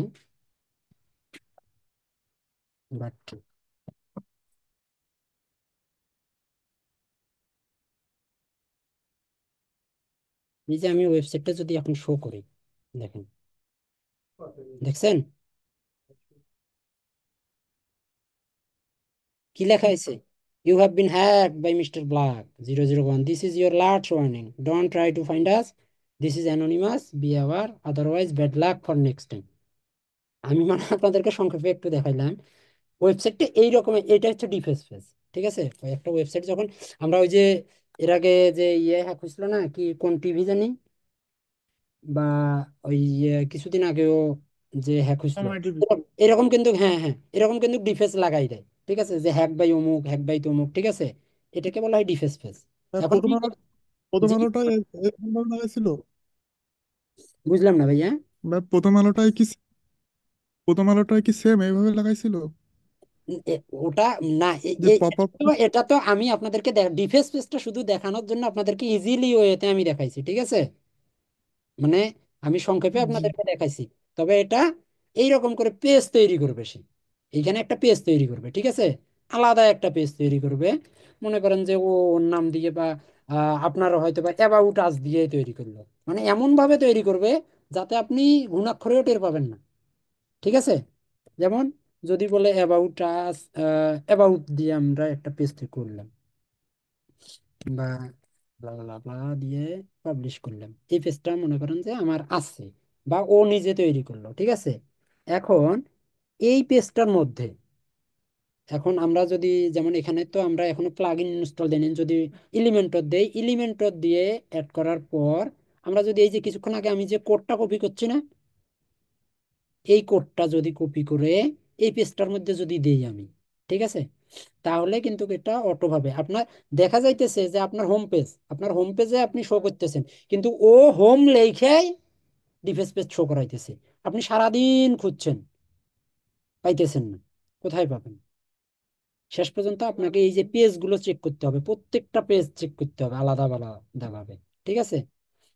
বাট এই যে আমি ওয়েবসাইটটা যদি এখন শো করি, দেখেন, দেখছেন কি লেখা আছে? You have been hacked by mister black 001, this is your last warning, don't try to find us, this is anonymous, be aware, otherwise bad luck for next time. আমি মানে আপনাদেরকে সংক্ষেপে একটু দেখাইলাম। ওয়েবসাইটটা এইরকম, এটা হচ্ছে ডিফেন্স পেজ। ঠিক আছে, ওই একটা ওয়েবসাইট যখন আমরা ওই যে এর আগে যে ইয়ে হ্যাক হয়েছিল না, কি কোন টিভি জানি, বা ওই কিছুদিন আগেও যে হ্যাক হয়েছিল, আমার টিভি। এরকম কিন্তু, হ্যাঁ হ্যাঁ, এরকম কিন্তু ডিফেন্স লাগাই দেয়। ঠিক আছে, যে হ্যাক বাই অমুক, হ্যাক বাই তমুক, ঠিক আছে, এটাকে বলা হয় ডিফেন্স পেজ। এখন প্রথম কি, আলো, প্রথম জি, আলোটাই এরকম লাগাইছিল। বুঝলাম না ভাইয়া। বা প্রথম আলোটাই কি সেম এইভাবে লাগাইছিল? ওটা না, যে পপ আপ। এটা তো আমি আপনাদেরকে ডিফেন্স পেজটা শুধু দেখানোর জন্য আপনাদেরকে ইজিলি ওয়েতে আমি দেখাইছি, ঠিক আছে? মানে আমি সংক্ষেপে জি। আপনাদেরকে দেখাইছি। তবে এটা এইরকম করে পেজ তৈরি করবে সে, এইখানে একটা পেজ তৈরি করবে, ঠিক আছে? আলাদা একটা পেজ তৈরি করবে। মনে করেন যে ও ওর নাম দিয়ে বা আপনার হয়তো বা অ্যাবাউট আস দিয়ে তৈরি করলো, মানে এমন ভাবে তৈরি করবে যাতে আপনি ঘুণাক্ষরেও টের পাবেন না, ঠিক আছে? যেমন যদি বলে অ্যাবাউট আস, অ্যাবাউট দিয়ে আমরা একটা পেজ তৈরি করলাম, বা ব্লা ব্লা ব্লা দিয়ে পাবলিশ করলাম, এই পেজটা মনে করেন যে আমার আছে, বা ও নিজে তৈরি করলো, ঠিক আছে? এখন এই পেজটার মধ্যে, এখন আমরা যদি, যেমন এখানে তো আমরা এখনো প্লাগ ইন ইনস্টল দেন, যদি এলিমেন্টর দেই, এলিমেন্টর দিয়ে অ্যাড করার পর আমরা যদি এই যে কিছুক্ষণ আগে আমি যে কোডটা কপি করছি না, এই কোডটা যদি কপি করে এই পেজটার মধ্যে যদি দেই আমি, ঠিক আছে? তাহলে কিন্তু এটা অটোভাবে আপনার দেখা যাইতেছে যে আপনার হোম পেজে আপনি শো করতেছেন, কিন্তু ও হোম লেখাই ডিফেন্স পেজ শো করাইতেছে। আপনি সারাদিন খুঁজছেন, পাইতেছেন না, কোথায় পাবেন? শেষ পর্যন্ত আপনাকে এই যে পেজগুলো চেক করতে হবে, প্রত্যেকটা পেজ চেক করতে হবে আলাদা আলাদা ভাবে, ঠিক আছে?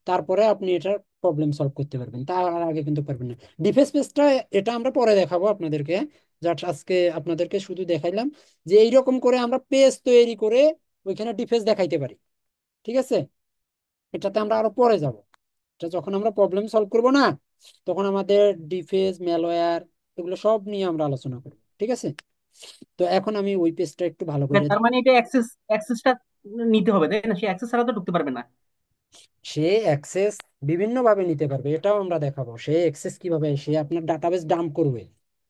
তারপরে আপনি এটার প্রবলেম সলভ করতে পারবেন, তার আগে কিন্তু পারবেন না। ডিফেন্স পেজটা এটা আমরা পরে দেখাবো আপনাদেরকে, জাস্ট আজকে আপনাদেরকে শুধু দেখাইলাম যে এইরকম করে আমরা পেজ তৈরি করে ওইখানে ডিফেন্স দেখাইতে পারি, ঠিক আছে? এটাতে আমরা আরো পরে যাব। এটা যখন আমরা প্রবলেম সলভ করব না, তখন আমাদের ডিফেন্স ম্যালওয়্যার এগুলো সব নিয়ে আমরা আলোচনা করব, ঠিক আছে? তো এখন আমি ওই পেজটা একটু ভালো করে, তার মানে এটা অ্যাক্সেসটা নিতে হবে, তাই না? সে অ্যাক্সেস ছাড়া তো ঢুকতে পারবে না। সে অ্যাক্সেস বিভিন্ন ভাবে নিতে পারবে, এটাও আমরা দেখাবো। সে অ্যাক্সেস কিভাবে, সে আপনার ডাটাবেস ডাম্প করবে,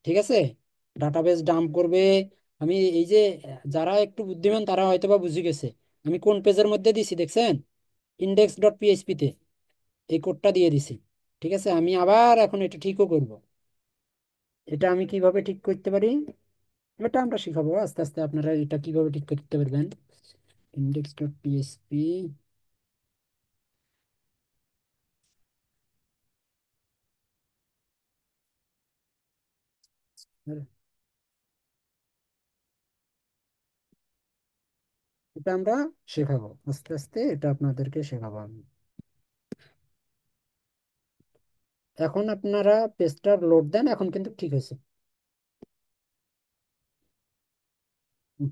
ঠিক আছে? ডাটাবেস ডাম্প করবে। আমি এই যে যারা একটু বুদ্ধিমান তারা হয়তো বা বুঝে গেছে আমি কোন পেজের মধ্যে দিছি, দেখছেন? index.php তে এই কোডটা দিয়ে দিছি, ঠিক আছে? আমি আবার এখন এটা ঠিকও করব। এটা আমি কিভাবে ঠিক করতে পারি এটা আমরা শিখাবো আস্তে আস্তে, আপনারা এটা কিভাবে ঠিক করতে পারবেন। index.php, এটা আমরা শেখাবো আস্তে আস্তে, এটা আপনাদেরকে শেখাবো আমি। এখন আপনারা পেজটা লোড দেন, এখন কিন্তু ঠিক হয়েছে। হুম,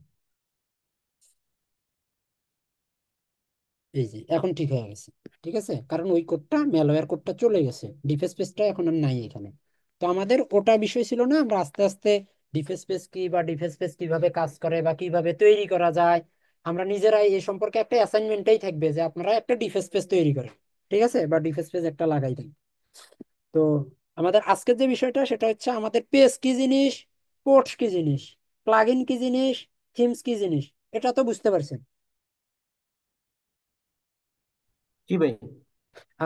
এই যে এখন ঠিক হয়ে গেছে, ঠিক আছে? কারণ ওই কোডটা ম্যালওয়্যার কোডটা চলে গেছে, ডিফেন্স পেজটা এখন আর নাই এখানে। তো আমাদের ওটা বিষয় ছিল না, আমরা আস্তে আস্তে ডিফেন্স পেজ কি বা ডিফেন্স পেজ কিভাবে কাজ করে বা কিভাবে তৈরি করা যায়, আমরা নিজেরাই এই সম্পর্কে একটা অ্যাসাইনমেন্টই থাকবে যে আপনারা একটা ডিফেন্স পেজ তৈরি করেন, ঠিক আছে? বা ডিফেন্স পেজ একটা লাগাই দেন। তো আমাদের আজকের যে বিষয়টা সেটা হচ্ছে আমাদের পেজ কি জিনিস, পোর্টস কি জিনিস, প্লাগইন কি জিনিস, থিমস কি জিনিস, এটা তো বুঝতে পারছেন। জি ভাই।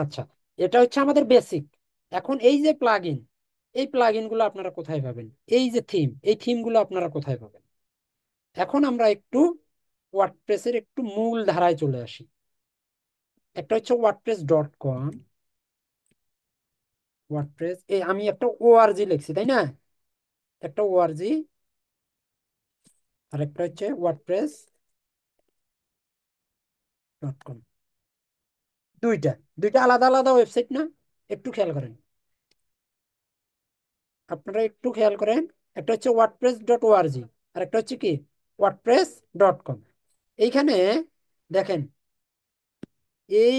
আচ্ছা, এটা হচ্ছে আমাদের বেসিক। এখন এই যে প্লাগইন, এই প্লাগইন গুলো আপনারা কোথায় পাবেন? এই যে থিম, এই থিম গুলো আপনারা কোথায় পাবেন? এখন আমরা একটু ওয়ার্ডপ্রেসের একটু মূল ধারায় চলে আসি। একটা হচ্ছে wordpress.com, ওয়ার্ডপ্রেস, এই আমি একটা ওআরজি লিখছি, তাই না? একটা ওআরজি, আর একটা হচ্ছে wordpress.com। দুইটা দুইটা আলাদা আলাদা ওয়েবসাইট না? একটু খেয়াল করেন, আপনারা একটু খেয়াল করেন। একটা হচ্ছে wordpress.org, আর একটা হচ্ছে কি wordpress.com। এইখানে দেখেন, এই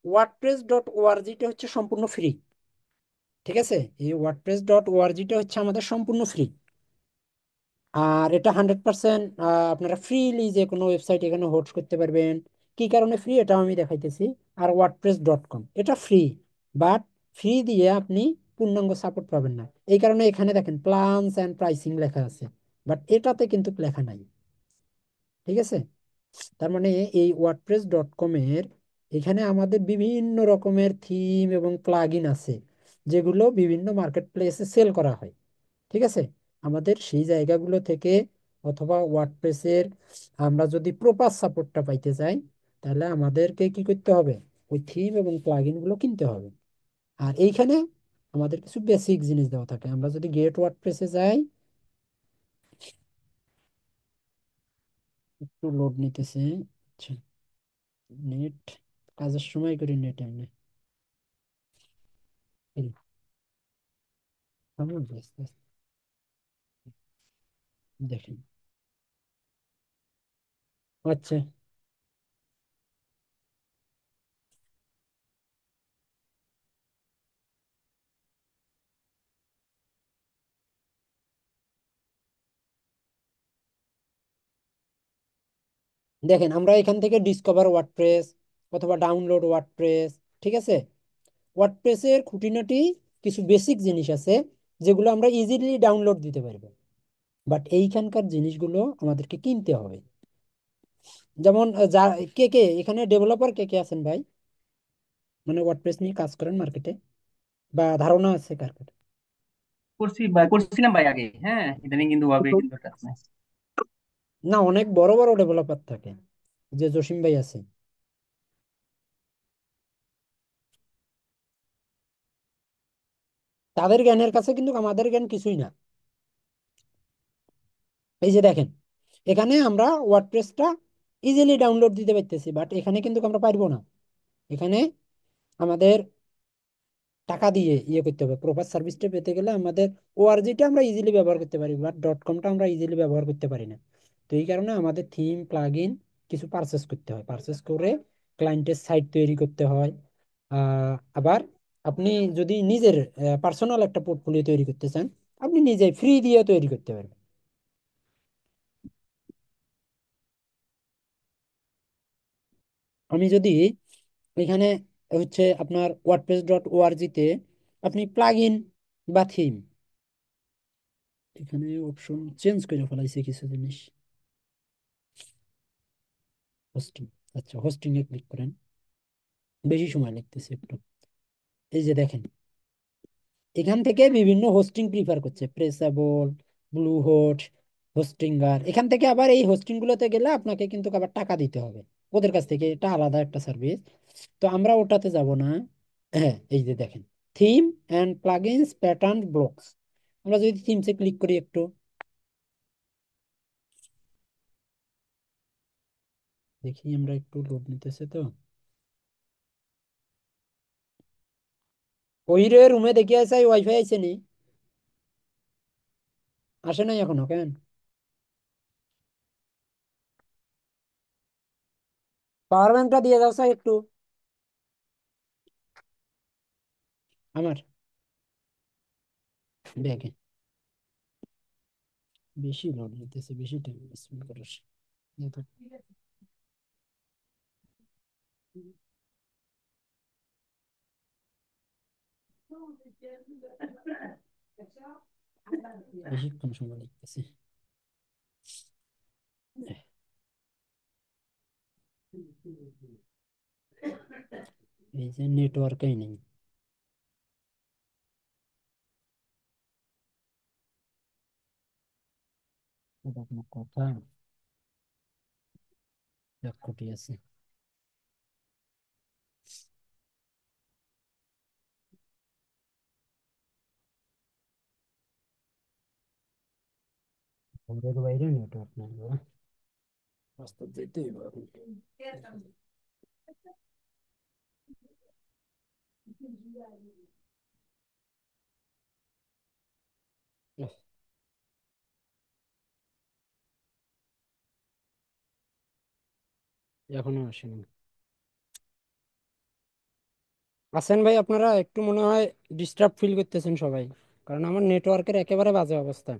wordpress.org-টা হচ্ছে সম্পূর্ণ ফ্রি, ঠিক আছে? এই wordpress.org-টা হচ্ছে আমাদের সম্পূর্ণ ফ্রি, আর এটা 100% আপনারা ফ্রিলি যে কোনো ওয়েবসাইট এখানে হোস্ট করতে পারবেন। কি কারণে ফ্রি এটা আমি দেখাইতেছি। আর wordpress.com এটা ফ্রি, বাট ফ্রি দিয়ে আপনি পূর্ণাঙ্গ সাপোর্ট পাবেন না। এই কারণে এখানে দেখেন প্ল্যানস অ্যান্ড প্রাইসিং লেখা আছে, বাট এটাতে কিন্তু লেখা নাই, ঠিক আছে? তার মানে এই wordpress.com এর এখানে আমাদের বিভিন্ন রকমের থিম এবং প্লাগইন আছে, যেগুলো বিভিন্ন মার্কেট প্লেসে সেল করা হয়, ঠিক আছে? আমাদের সেই জায়গাগুলো থেকে, অথবা ওয়ার্ডপ্রেসের আমরা যদি প্রপার সাপোর্টটা পাইতে চাই, তাহলে আমাদেরকে কি করতে হবে? ওই থিম এবং প্লাগইন গুলো কিনতে হবে। আর এইখানে আমাদের কিছু বেসিক জিনিস দেওয়া থাকে। আমরা যদি গেট ওয়ার্ডপ্রেসে যাই, একটু লোড নিতেছে। আচ্ছা, নেট কাজের সময় করি নেট এমনি। এই, থামুন আস্তে আস্তে। দেখেন। আচ্ছা, দেখেন আমরা এখান থেকে ডিসকভার ওয়ার্ডপ্রেস অথবা ডাউনলোড ওয়ার্ডপ্রেস, ঠিক আছে, ওয়ার্ডপ্রেসের খুঁটিনাটি কিছু বেসিক জিনিস আছে যেগুলো আমরা ইজিলি ডাউনলোড দিতে পারবো। বাট এইখানকার জিনিসগুলো আমাদেরকে কিনতে হবে। যেমন যা কে কে এখানে ডেভেলপার কে কে আছেন ভাই, মানে ওয়ার্ডপ্রেস নিয়ে কাজ করেন মার্কেটে, বা ধারণা আছে কার কার? করছিলাম ভাই আগে, হ্যাঁ, ইদানিং কিন্তু ভাবে কিন্তু কাজ নাই। না, অনেক বড় বড় ডেভেলপার থাকে, যে জসিম ভাই আছে, তাদের জ্ঞানের কাছে কিন্তু আমাদের জ্ঞান কিছুই না। এই যে দেখেন, এখানে আমরা ওয়ার্ডপ্রেসটা ইজিলি ডাউনলোড দিতে পারতেছি, বাট এখানে কিন্তু আমরা পারবো না। এখানে আমাদের টাকা দিয়ে ইয়ে করতে হবে। প্রপার সার্ভিসটা পেতে গেলে আমাদের ওআরজিটা আমরা ইজিলি ব্যবহার করতে পারি, বাট ডট কমটা আমরা ইজিলি ব্যবহার করতে পারি না। তো এই কারণে আমাদের থিম প্লাগইন কিছু পারচেস করতে হয়, পারচেস করে ক্লায়েন্টের সাইট তৈরি করতে হয়। আবার আপনি যদি নিজের পার্সোনাল একটা পোর্টফোলিও তৈরি করতে চান, আপনি নিজেই ফ্রি দিয়ে তৈরি করতে পারবেন। আমি যদি এখানে হচ্ছে আপনার ওয়ার্ডপ্রেস ডট ওআরজিতে আপনি প্লাগইন বা থিম, এখানে অপশন চেঞ্জ করে ফেলাইছে কিছু জিনিস। হোস্টিং, আচ্ছা হোস্টিং এ ক্লিক করেন। বেশি সময় লাগতেছে একটু। এই যে দেখেন, এখান থেকে বিভিন্ন হোস্টিং প্রিফার করছে, প্রেসেবল, ব্লু হোস্ট, হোস্টিঙ্গার। এখান থেকে আবার এই হোস্টিং গুলোতে গেলে আপনাকে কিন্তু আবার টাকা দিতে হবে ওদের কাছ থেকে, এটা আলাদা একটা সার্ভিস। তো আমরা ওটাতে যাব না। হ্যাঁ, এই যে দেখেন, theme and plugins pattern blocks. আমরা যদি থিমসে ক্লিক করি একটু, দেখি আমরা একটু লোড নিতেছে তো। ওই রে রুমে দেখি আছে ওয়াইফাই আছে নি? আসে নাই এখনো কেন? পাওয়ার ব্যাংকটা দিয়ে দাও স্যার একটু আমার ব্যাগে। বেশি লোড নিতেছে, বেশি টাইম স্পেন্ড করার। এই তো, বেশিক্ষণ সময় লাগতেছে। এই যে নেটওয়ার্কই নেই। এটা কোনো কথা? এক কোটি আছে। ঘরের বাইরে নেটওয়ার্ক নাই বাবা। রাস্তা যেতে হইব এখন। উহ, এখনো আসেনি। আছেন ভাই আপনারা? একটু মনে হয় ডিস্টার্ব ফিল করতেছেন সবাই, কারণ আমার নেটওয়ার্কের একেবারে বাজে অবস্থা।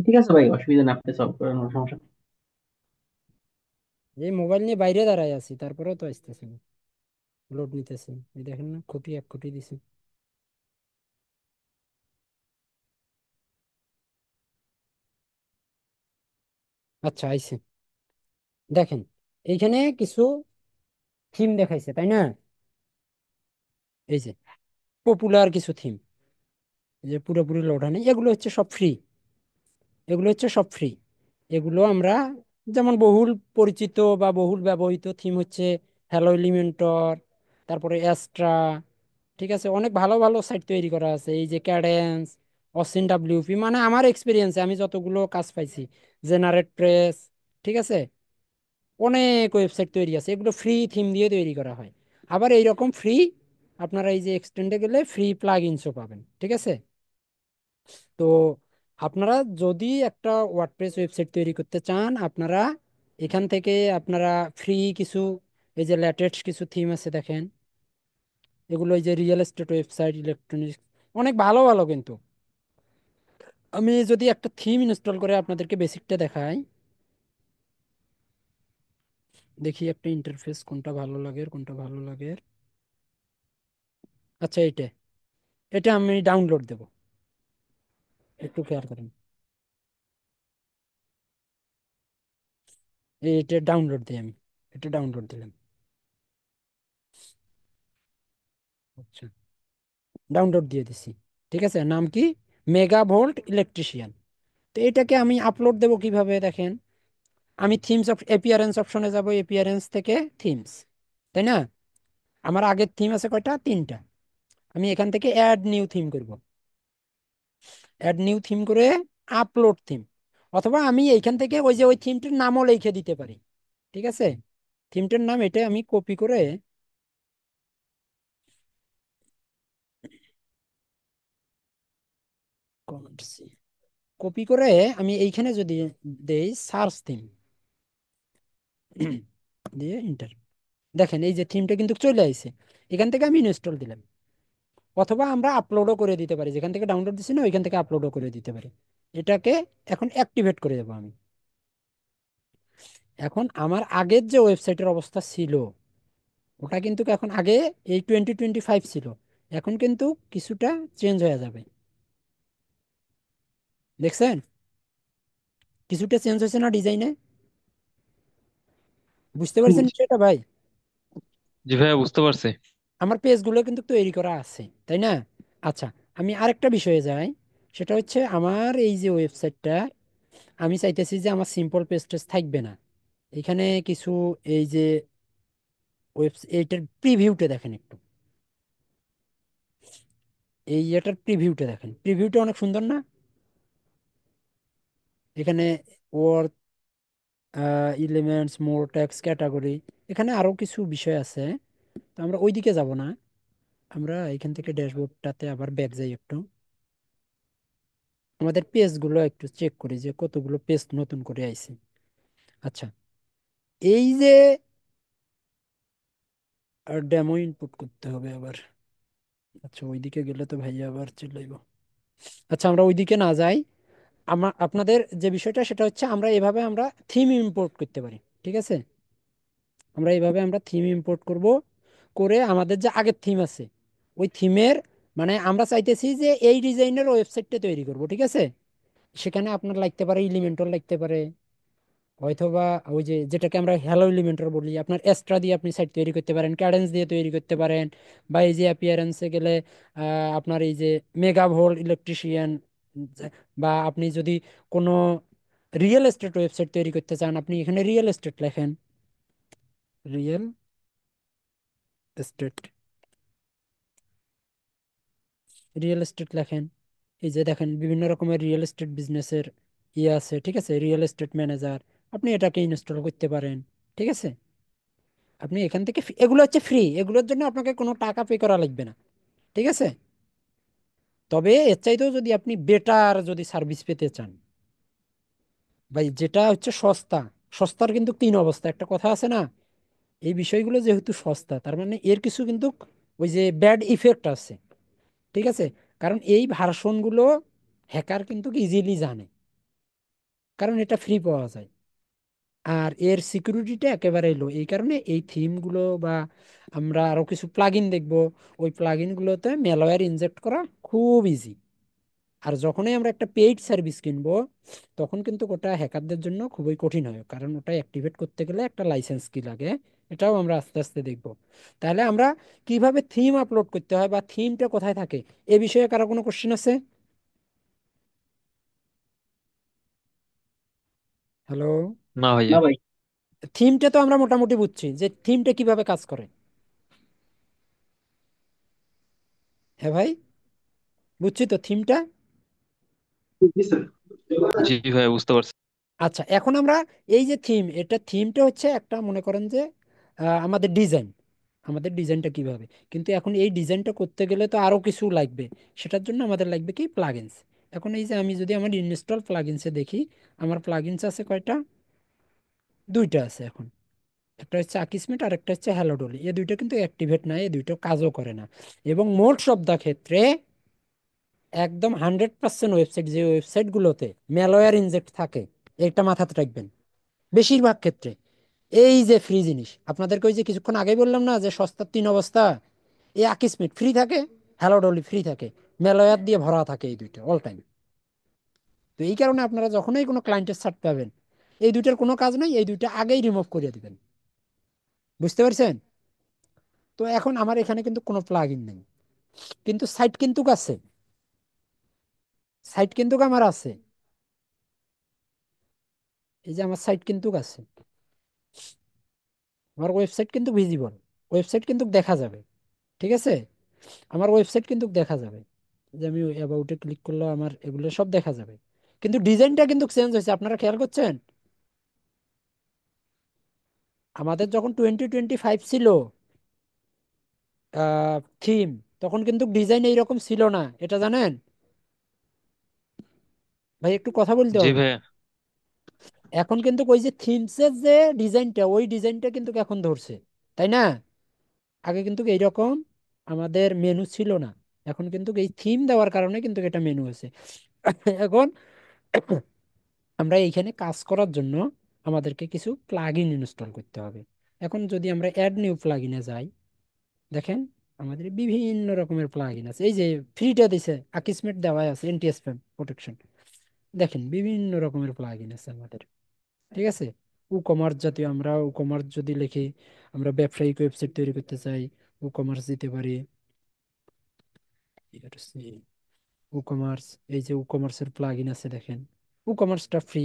ঠিক আছে ভাই, অসুবিধা না, আপনি সলভ করেন, কোনো সমস্যা নেই। এই মোবাইল নিয়ে বাইরে দাঁড়ায় আছি, তারপরেও তো আসতেছে না, লোড নিতেছে। এই দেখেন না, কোটি এক কোটি দিছে। আচ্ছা আইছে। দেখেন, এইখানে কিছু থিম দেখাইছে তাই না? এই যে পপুলার কিছু থিম, যে পুরোপুরি লোডা নেই, এগুলো হচ্ছে সব ফ্রি। এগুলো হচ্ছে সব ফ্রি। এগুলো আমরা, যেমন বহুল পরিচিত বা বহুল ব্যবহৃত থিম হচ্ছে হ্যালো এলিমেন্টর, তারপরে অ্যাস্ট্রা, ঠিক আছে, অনেক ভালো ভালো সাইট তৈরি করা আছে। এই যে ক্যাডেন্স, অসিন ডাব্লিউপি, মানে আমার এক্সপিরিয়েন্সে আমি যতগুলো কাজ পাইছি, জেনারেট প্রেস, ঠিক আছে? অনেক ওয়েবসাইট তৈরি আছে, এগুলো ফ্রি থিম দিয়ে তৈরি করা হয়। আবার এইরকম ফ্রি আপনারা এই যে এক্সটেন্ডে গেলে ফ্রি প্লাগ ইনসও পাবেন, ঠিক আছে? তো আপনারা যদি একটা ওয়ার্ডপ্রেস ওয়েবসাইট তৈরি করতে চান, আপনারা এখান থেকে আপনারা ফ্রি কিছু, এই যে লেটেস্ট কিছু থিম আছে দেখেন, এগুলো এই যে রিয়েল এস্টেট ওয়েবসাইট, ইলেকট্রনিক্স, অনেক ভালো ভালো কিন্তু। আমি যদি একটা থিম ইনস্টল করে আপনাদেরকে বেসিকটা দেখাই, দেখি একটা ইন্টারফেস কোনটা ভালো লাগে কোনটা ভালো লাগে। আচ্ছা, এটা এটা আমি ডাউনলোড দেব, একটু খেয়াল করেন। এটা ডাউনলোড দিই আমি, এটা ডাউনলোড দিলাম। আচ্ছা, ডাউনলোড দিয়ে দিছি। ঠিক আছে, নাম কি? Mega volt electrician. তো এটাকে আমি আপলোড দেব কিভাবে দেখেন। আমি থিমস অফ এপিয়ারেন্স অপশনে যাব, এপিয়ারেন্স থেকে থিমস, তাই না? আমার আগের থিম আছে কয়টা? তিনটা। আমি এখান থেকে অ্যাড নিউ থিম করব, অ্যাড নিউ থিম করে আপলোড থিম, অথবা আমি এইখান থেকে ওই যে ওই থিমটার নামও লিখে দিতে পারি। ঠিক আছে, থিমটার নাম এটা আমি কপি করে, কপি করে আমি এইখানে যদি দেই সার্চ থিম দিয়ে ইন্টার, দেখেন এই যে থিমটা কিন্তু চলে আসছে। এখান থেকে আমি ইনস্টল দিলাম, অথবা আমরা আপলোডও করে দিতে পারি, যেখান থেকে ডাউনলোড দিচ্ছি না ওইখান থেকে আপলোডও করে দিতে পারি। এটাকে এখন অ্যাক্টিভেট করে দেবো আমি। এখন আমার আগের যে ওয়েবসাইটের অবস্থা ছিল, ওটা কিন্তু এখন আগে এই 2025 ছিল, এখন কিন্তু কিছুটা চেঞ্জ হয়ে যাবে। দেখছেন কিছুটা চেঞ্জ হয়েছে না ডিজাইনে? বুঝতে পারছেন সেটা ভাই? জি ভাইয়া, বুঝতে পারছি। আমার পেজগুলো কিন্তু তৈরি করা আছে, তাই না? আচ্ছা, আমি আরেকটা বিষয়ে যাই। সেটা হচ্ছে আমার এই যে ওয়েবসাইটটা, আমি চাইতেছি যে আমার সিম্পল পেজ টেজ থাকবে না। এখানে কিছু, এই যে এইটার প্রিভিউটা দেখেন একটু, এই এটার প্রিভিউটা দেখেন, প্রিভিউটা অনেক সুন্দর না? এখানে ওয়ার্ড, এলিমেন্টস, মোর ট্যাক্স, ক্যাটাগরি, এখানে আরো কিছু বিষয় আছে। তো আমরা ওইদিকে যাব না, আমরা এখান থেকে ড্যাশবোর্ডটাতে আবার ব্যাক যাই একটু, আমাদের পেজগুলো একটু চেক করি যে কতগুলো পেজ নতুন করে আইছে। আচ্ছা, এই যে ডেমো ইনপুট করতে হবে আবার। আচ্ছা, ওইদিকে গেলে তো ভাইয়া আবার চিল্লাইব। আচ্ছা, আমরা ওইদিকে না যাই। আপনাদের যে বিষয়টা সেটা হচ্ছে আমরা এভাবে আমরা থিম ইম্পোর্ট করতে পারি। ঠিক আছে, আমরা এইভাবে আমরা থিম ইম্পোর্ট করব, করে আমাদের যে আগের থিম আছে ওই থিমের, মানে আমরা চাইতেছি যে এই ডিজাইনের ওয়েবসাইটটা তৈরি করব, ঠিক আছে? সেখানে আপনার লাগতে পারে এলিমেন্টর, লাগতে পারে হয়তোবা ওই যে যেটাকে আমরা হ্যালো এলিমেন্টর বলি, আপনার এক্সট্রা দিয়ে আপনি সাইট তৈরি করতে পারেন, ক্যাডেন্স দিয়ে তৈরি করতে পারেন, বা এই যে অ্যাপিয়ারেন্সে গেলে আপনার এই যে মেগা ভোল্ট ইলেকট্রিশিয়ান, বা আপনি যদি কোনো রিয়েল এস্টেট ওয়েবসাইট তৈরি করতে চান, আপনি এখানে রিয়েল এস্টেট লেখেন, রিয়েল এস্টেট, রিয়েল এস্টেট লেখেন। এই যে দেখেন বিভিন্ন রকমের রিয়েল এস্টেট বিজনেসের ইয়ে আছে, ঠিক আছে? রিয়েল এস্টেট ম্যানেজার, আপনি এটাকে ইনস্টল করতে পারেন। ঠিক আছে, আপনি এখান থেকে এগুলো হচ্ছে ফ্রি, এগুলোর জন্য আপনাকে কোনো টাকা পে করা লাগবে না। ঠিক আছে, তবে এর চাইতেও যদি আপনি বেটার যদি সার্ভিস পেতে চান, ভাই যেটা হচ্ছে সস্তা, সস্তার কিন্তু তিন অবস্থা, একটা কথা আছে না? এই বিষয়গুলো যেহেতু সস্তা, তার মানে এর কিছু কিন্তু ওই যে ব্যাড ইফেক্ট আছে। ঠিক আছে, কারণ এই ভার্সনগুলো হ্যাকার কিন্তু ইজিলি জানে, কারণ এটা ফ্রি পাওয়া যায়। আর এর সিকিউরিটিটা একেবারে লো, এই কারণে এই থিমগুলো বা আমরা আরো কিছু প্লাগইন দেখবো, ওই প্লাগইনগুলোতে ম্যালওয়্যার ইনজেক্ট করা খুব ইজি। আর যখনই আমরা একটা পেইড সার্ভিস কিনবো, তখন কিন্তু ওটা হ্যাকারদের জন্য খুবই কঠিন হয়, কারণ ওটা অ্যাক্টিভেট করতে গেলে একটা লাইসেন্স কি লাগে, এটাও আমরা আস্তে আস্তে দেখবো। তাহলে আমরা কিভাবে থিম আপলোড করতে হয় বা থিমটা কোথায় থাকে, এ বিষয়ে কারো কোনো কোশ্চেন আছে? হ্যালো? না না ভাইয়া। ভাই। থিমটা তো আমরা মোটামুটি বুঝছি যে থিমটা কিভাবে কাজ করে। হ্যাঁ ভাই, বুঝছি তো থিমটা। জি ভাইয়া, বুঝতে পারছি। আচ্ছা, এখন আমরা এই যে থিম, এটা থিমটা হচ্ছে একটা, মনে করেন যে আমাদের ডিজাইন, আমাদের ডিজাইনটা কিভাবে, কিন্তু এখন এই ডিজাইনটা করতে গেলে তো আরো কিছু লাগবে। সেটার জন্য আমাদের লাগবে কি, প্লাগইনস। এখন এই যে আমি যদি আমার ইনস্টল প্লাগইনসে দেখি, আমার প্লাগইনস আছে কয়টা? দুইটা আছে এখন। একটা হচ্ছে আকিসমেট আর একটা হচ্ছে হ্যালোডলি। এই দুইটা কিন্তু অ্যাক্টিভেট না, এই দুইটা কাজও করে না। এবং মোট সব দা ক্ষেত্রে একদম 100% ওয়েবসাইট, যে ওয়েবসাইটগুলোতে ম্যালওয়্যার ইনজেক্ট থাকে, এটা মাথাতে রাখবেন। বেশিরভাগ ক্ষেত্রে এই যে ফ্রি জিনিস, আপনাদেরকে ওই যে কিছুক্ষণ আগেই বললাম না যে সস্তার তিন অবস্থা, এই আকিসমেট ফ্রি থাকে, হ্যালোডলি ফ্রি থাকে, ম্যালওয়্যার দিয়ে ভরা থাকে এই দুইটা অল টাইম। তো এই কারণে আপনারা যখনই কোনো ক্লায়েন্টের সার্ট পাবেন, এই দুইটার কোনো কাজ নাই, এই দুইটা আগেই রিমুভ করে দিবেন। বুঝতে পারছেন? তো এখন আমার এখানে কিন্তু কোনো প্লাগ ইন নেই, কিন্তু সাইট কিন্তু আছে, সাইট কিন্তু আমার আছে। এই যে আমার সাইট কিন্তু আছে, আমার ওয়েবসাইট কিন্তু ভিজিবল, ওয়েবসাইট কিন্তু দেখা যাবে। ঠিক আছে, আমার ওয়েবসাইট কিন্তু দেখা যাবে। যে আমি অ্যাবাউটে ক্লিক করলে আমার এগুলো সব দেখা যাবে, কিন্তু ডিজাইনটা কিন্তু চেঞ্জ হয়েছে, আপনারা খেয়াল করছেন? আমাদের যখন 2025 ছিল থিম, তখন কিন্তু ডিজাইন এইরকম ছিল না, এটা জানেন? ভাই একটু কথা বলতে জি হবে। ভাইয়া। এখন কিন্তু ওই যে থিমসের যে ডিজাইনটা, ওই ডিজাইনটা কিন্তু এখন ধরছে, তাই না? আগে কিন্তু এইরকম আমাদের মেনু ছিল না, এখন কিন্তু এই থিম দেওয়ার কারণে কিন্তু এটা মেনু হয়েছে। এখন আমরা এইখানে কাজ করার জন্য আমাদেরকে কিছু প্লাগইন ইনস্টল করতে হবে। এখন যদি আমরা অ্যাড নিউ প্লাগইনে যাই, দেখেন আমাদের বিভিন্ন রকমের প্লাগইন আছে। এই যে ফ্রিটা দিছে, আকিসমেট দেওয়া আছে, এন্টি স্প্যাম প্রোটেকশন। দেখেন বিভিন্ন রকমের প্লাগইন আছে আমাদের। ঠিক আছে, ই কমার্স জাতীয়, আমরা ই কমার্স যদি লিখি, আমরা ব্যবসায়িক ওয়েবসাইট তৈরি করতে চাই, ই কমার্স দিতে পারি। ই কমার্স, এই যে ই কমার্সের প্লাগইন আছে দেখেন, ই কমার্সটা ফ্রি।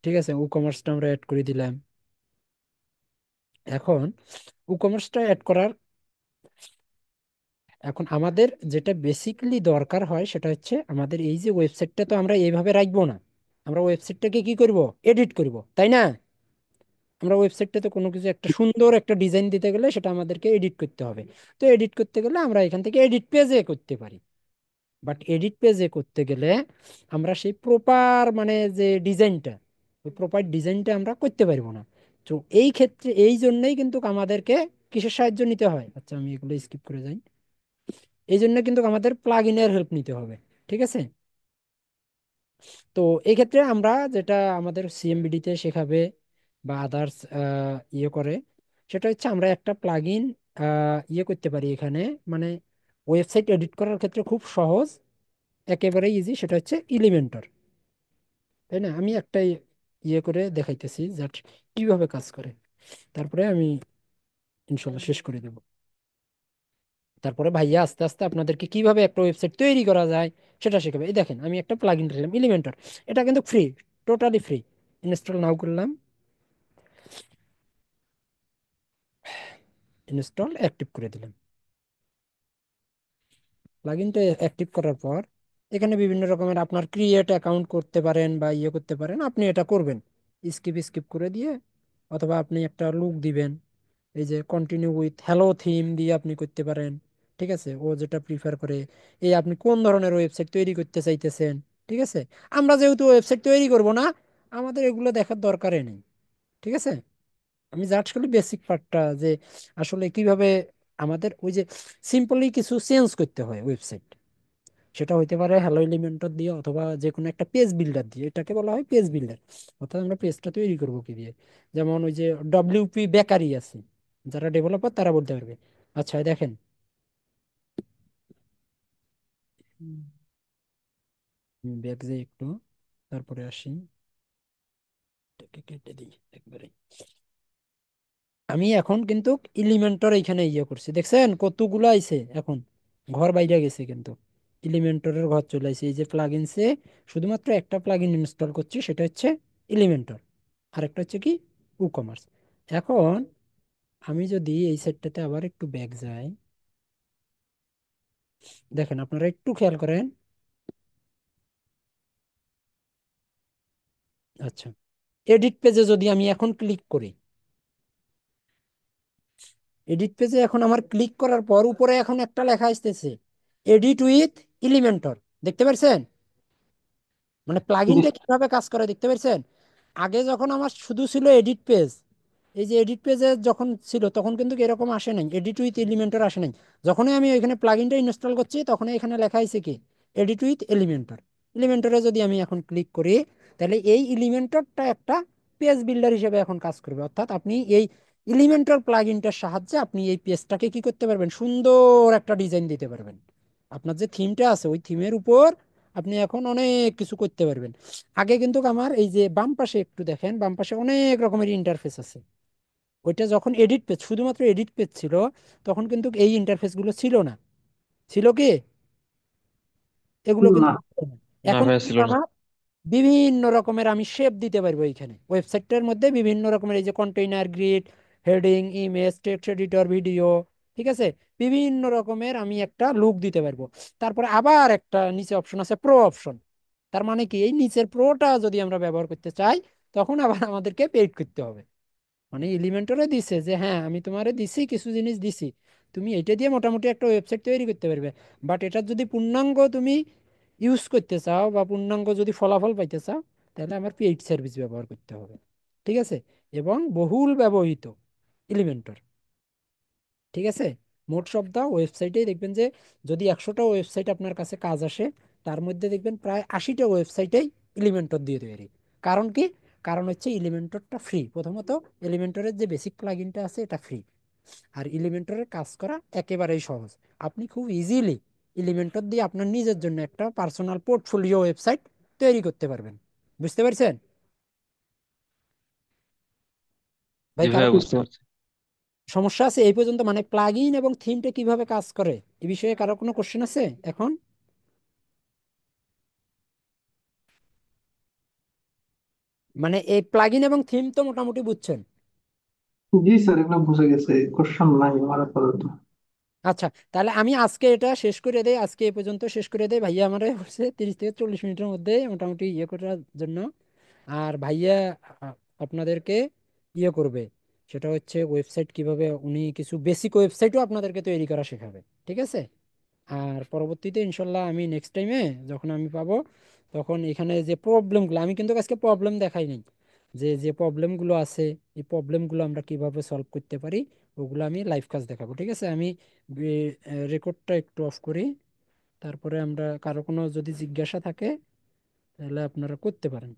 ঠিক আছে, ই কমার্সটা আমরা অ্যাড করে দিলাম। এখন ই কমার্সটা অ্যাড করার, এখন আমাদের যেটা বেসিকলি দরকার হয় সেটা হচ্ছে, আমাদের এই যে ওয়েবসাইটটা তো আমরা এইভাবে রাখবো না, আমরা ওয়েবসাইটটাকে কি করব, এডিট করব, তাই না? আমরা ওয়েবসাইটটাতে কোনো কিছু একটা সুন্দর একটা ডিজাইন দিতে গেলে সেটা আমাদেরকে এডিট করতে হবে। তো এডিট করতে গেলে আমরা এখান থেকে এডিট পেজে করতে পারি। বাট এডিট পেজে করতে গেলে আমরা সেই প্রপার মানে যে ডিজাইনটা, ওই প্রপার ডিজাইনটা আমরা করতে পারবো না। তো এই ক্ষেত্রে এই জন্যই কিন্তু আমাদেরকে কিসের সাহায্য নিতে হয়, আচ্ছা আমি এগুলো স্কিপ করে যাই, এই জন্য কিন্তু আমাদের প্লাগ ইনের হেল্প নিতে হবে। ঠিক আছে, তো এই ক্ষেত্রে আমরা যেটা আমাদের সিএমবিডি তে শেখাবে বা আদার্স ইয়ে করে, সেটা হচ্ছে আমরা একটা প্লাগ ইন ইয়ে করতে পারি এখানে, মানে ওয়েবসাইট এডিট করার ক্ষেত্রে খুব সহজ, একেবারে ইজি, সেটা হচ্ছে ইলিমেন্টর। তাই না? আমি একটা ইয়ে করে দেখাইতেছি জাস্ট কিভাবে কাজ করে, তারপরে আমি ইনশাল্লাহ শেষ করে দেব। তারপরে ভাইয়া আস্তে আস্তে আপনাদেরকে কিভাবে একটা ওয়েবসাইট তৈরি করা যায় সেটা শেখাবে। এই দেখেন আমি একটা প্লাগইন দিলাম এলিমেন্টর, এটা কিন্তু ফ্রি, টোটালি ফ্রি। ইনস্টল নাও করলাম, ইনস্টল অ্যাক্টিভ করে দিলাম। প্লাগইনটা অ্যাক্টিভ করার পর এখানে বিভিন্ন রকমের আপনার ক্রিয়েট অ্যাকাউন্ট করতে পারেন বা ইয়ে করতে পারেন, আপনি এটা করবেন স্কিপ স্কিপ করে দিয়ে, অথবা আপনি একটা লুক দিবেন, এই যে কন্টিনিউ উইথ হ্যালো থিম দিয়ে আপনি করতে পারেন। ঠিক আছে, ও যেটা প্রিফার করে, এই আপনি কোন ধরনের ওয়েবসাইট তৈরি করতে চাইতেছেন। ঠিক আছে, আমরা যেহেতু ওয়েবসাইট তৈরি করব না, আমাদের এগুলো দেখার দরকারই নেই। ঠিক আছে, আমি জাস্ট খালি বেসিক পার্টটা, যে আসলে কিভাবে আমাদের ওই যে সিম্পলি কিছু চেঞ্জ করতে হয় ওয়েবসাইট, সেটা হইতে পারে হ্যালো এলিমেন্টর দিয়ে অথবা যে কোনো একটা পেজ বিল্ডার দিয়ে, এটাকে বলা হয় পেজ বিল্ডার। অর্থাৎ আমরা পেজটা তৈরি করবো কি দিয়ে, যেমন ওই যে ডব্লিউপি বেকারি আছে, যারা ডেভেলপার তারা বলতে পারবে। আচ্ছা এই দেখেন, ব্যাক যাই একটু, তারপরে আসি, এটাকে কেটে দিই একবারে। আমি এখন কিন্তু এলিমেন্টর এইখানে ইয়ে করছি, দেখছেন কতগুলো আইছে এখন, ঘর বাইরে গেছে কিন্তু এলিমেন্টরের ঘর চলে আসে। এই যে প্লাগইনসে শুধুমাত্র একটা প্লাগইন ইনস্টল করছি, সেটা হচ্ছে এলিমেন্টর, আরেকটা হচ্ছে কি, কমার্স। এখন আমি যদি এই সেটটাতে আবার একটু ব্যাক যাই, দেখেন আপনারা একটু খেয়াল করেন, আচ্ছা, এডিট পেজে যদি আমি এখন ক্লিক করি, এডিট পেজে এখন আমার ক্লিক করার পর উপরে এখন একটা লেখা আসতেছে, এডিট উইথ এলিমেন্টর। দেখতে পাচ্ছেন? মানে জি প্লাগইনটা স্যার। কিভাবে কাজ করে দেখতে পাচ্ছেন? আগে যখন আমার শুধু ছিল এডিট পেজ, এই যে এডিট পেজে যখন ছিল তখন কিন্তু এরকম আসে নাই, এডিট উইথ এলিমেন্টর আসে নাই। যখনই আমি এখানে প্লাগইনটা ইনস্টল করছি তখনই এখানে লেখা আছে কি, এডিট উইথ এলিমেন্টর। এলিমেন্টরে যদি আমি এখন ক্লিক করি, তাহলে এই এলিমেন্টরটা একটা পেজ বিল্ডার হিসেবে এখন কাজ করবে। অর্থাৎ আপনি এই এলিমেন্টর প্লাগইনটার সাহায্যে আপনি এই পেজটাকে কি করতে পারবেন, সুন্দর একটা ডিজাইন দিতে পারবেন। আপনার যে থিমটা আছে ওই থিমের উপর আপনি এখন অনেক কিছু করতে পারবেন। আগে কিন্তু আমার এই যে বাম পাশে একটু দেখেন, বাম পাশে অনেক রকমের ইন্টারফেস আছে। ওইটা যখন এডিট পেজ, শুধুমাত্র এডিট পেজ ছিল, তখন কিন্তু এই ইন্টারফেস গুলো ছিল না। ছিল কি? এগুলো কিন্তু না। ছিল না। না এখন ভাইয়া, কিন্তু ছিল না। আমার বিভিন্ন রকমের আমি শেপ দিতে পারবো এইখানে ওয়েবসাইটটার মধ্যে। বিভিন্ন রকমের এই যে container, grid, heading, image, text editor, video, ঠিক আছে, বিভিন্ন রকমের আমি একটা লুক দিতে পারবো। তারপরে আবার একটা নিচে অপশন আছে, প্রো অপশন। তার মানে কি, এই নিচের প্রোটা যদি আমরা ব্যবহার করতে চাই তখন আবার আমাদেরকে পেইড করতে হবে। মানে এলিমেন্টরে দিছে যে হ্যাঁ আমি তোমারে দিছি, কিছু জিনিস দিছি, তুমি এটা দিয়ে মোটামুটি একটা ওয়েবসাইট তৈরি করতে পারবে। বাট এটার যদি পূর্ণাঙ্গ তুমি ইউজ করতে চাও বা পূর্ণাঙ্গ যদি ফলাফল পাইতে চাও, তাহলে আমার পেইড সার্ভিস ব্যবহার করতে হবে। ঠিক আছে? এবং বহুল ব্যবহৃত এলিমেন্টর। ঠিক আছে? মোট সব দা ওয়েবসাইটেই দেখবেন যে যদি 100টা ওয়েবসাইট আপনার কাছে কাজ আসে, তার মধ্যে দেখবেন প্রায় 80টা ওয়েবসাইটেই এলিমেন্টর দিয়ে তৈরি। কারণ কি? কারণ হচ্ছে এলিমেন্টরটা ফ্রি। প্রথমত এলিমেন্টরের যে বেসিক প্লাগইনটা আছে এটা ফ্রি। আর এলিমেন্টরের কাজ করা একেবারেই সহজ। আপনি খুব ইজিলি এলিমেন্টর দিয়ে আপনার নিজের জন্য একটা পার্সোনাল পোর্টফোলিও ওয়েবসাইট তৈরি করতে পারবেন। বুঝতে পারছেন? ভাই জি কারো ভাইয়া, বুঝতে পারছি। সমস্যা আছে এই পর্যন্ত? মানে প্লাগইন এবং থিমটা কিভাবে কাজ করে এই বিষয়ে কারো কোনো কোশ্চেন আছে এখন? মানে এই প্লাগইন এবং থিম তো মোটামুটি বুঝছেন। জি স্যার, এগুলো বুঝে গেছে, কোশ্চেন নাই আমার আপাতত। আচ্ছা, তাহলে আমি আজকে এটা শেষ করে দেই, আজকে এই পর্যন্ত শেষ করে দেই। ভাইয়া আমার হচ্ছে 30 থেকে 40 মিনিটের মধ্যে মোটামুটি ইয়ে করার জন্য। আর ভাইয়া আ- আপনাদেরকে ইয়ে করবে, সেটা হচ্ছে ওয়েবসাইট কিভাবে, উনি কিছু বেসিক ওয়েবসাইটও আপনাদেরকে তৈরি করা শেখাবে। ঠিক আছে? আর পরবর্তীতে ইনশাল্লাহ আমি নেক্সট টাইমে যখন আমি পাবো, তখন এখানে যে প্রবলেমগুলো, আমি কিন্তু আজকে প্রবলেম দেখাই নাই, যে যে প্রবলেমগুলো আছে এই প্রবলেমগুলো আমরা কিভাবে সলভ করতে পারি ওগুলো আমি লাইভ কাজ দেখাবো। ঠিক আছে? আমি রেকর্ডটা একটু অফ করি, তারপরে আমরা কারো কোনো যদি জিজ্ঞাসা থাকে তাহলে আপনারা করতে পারেন।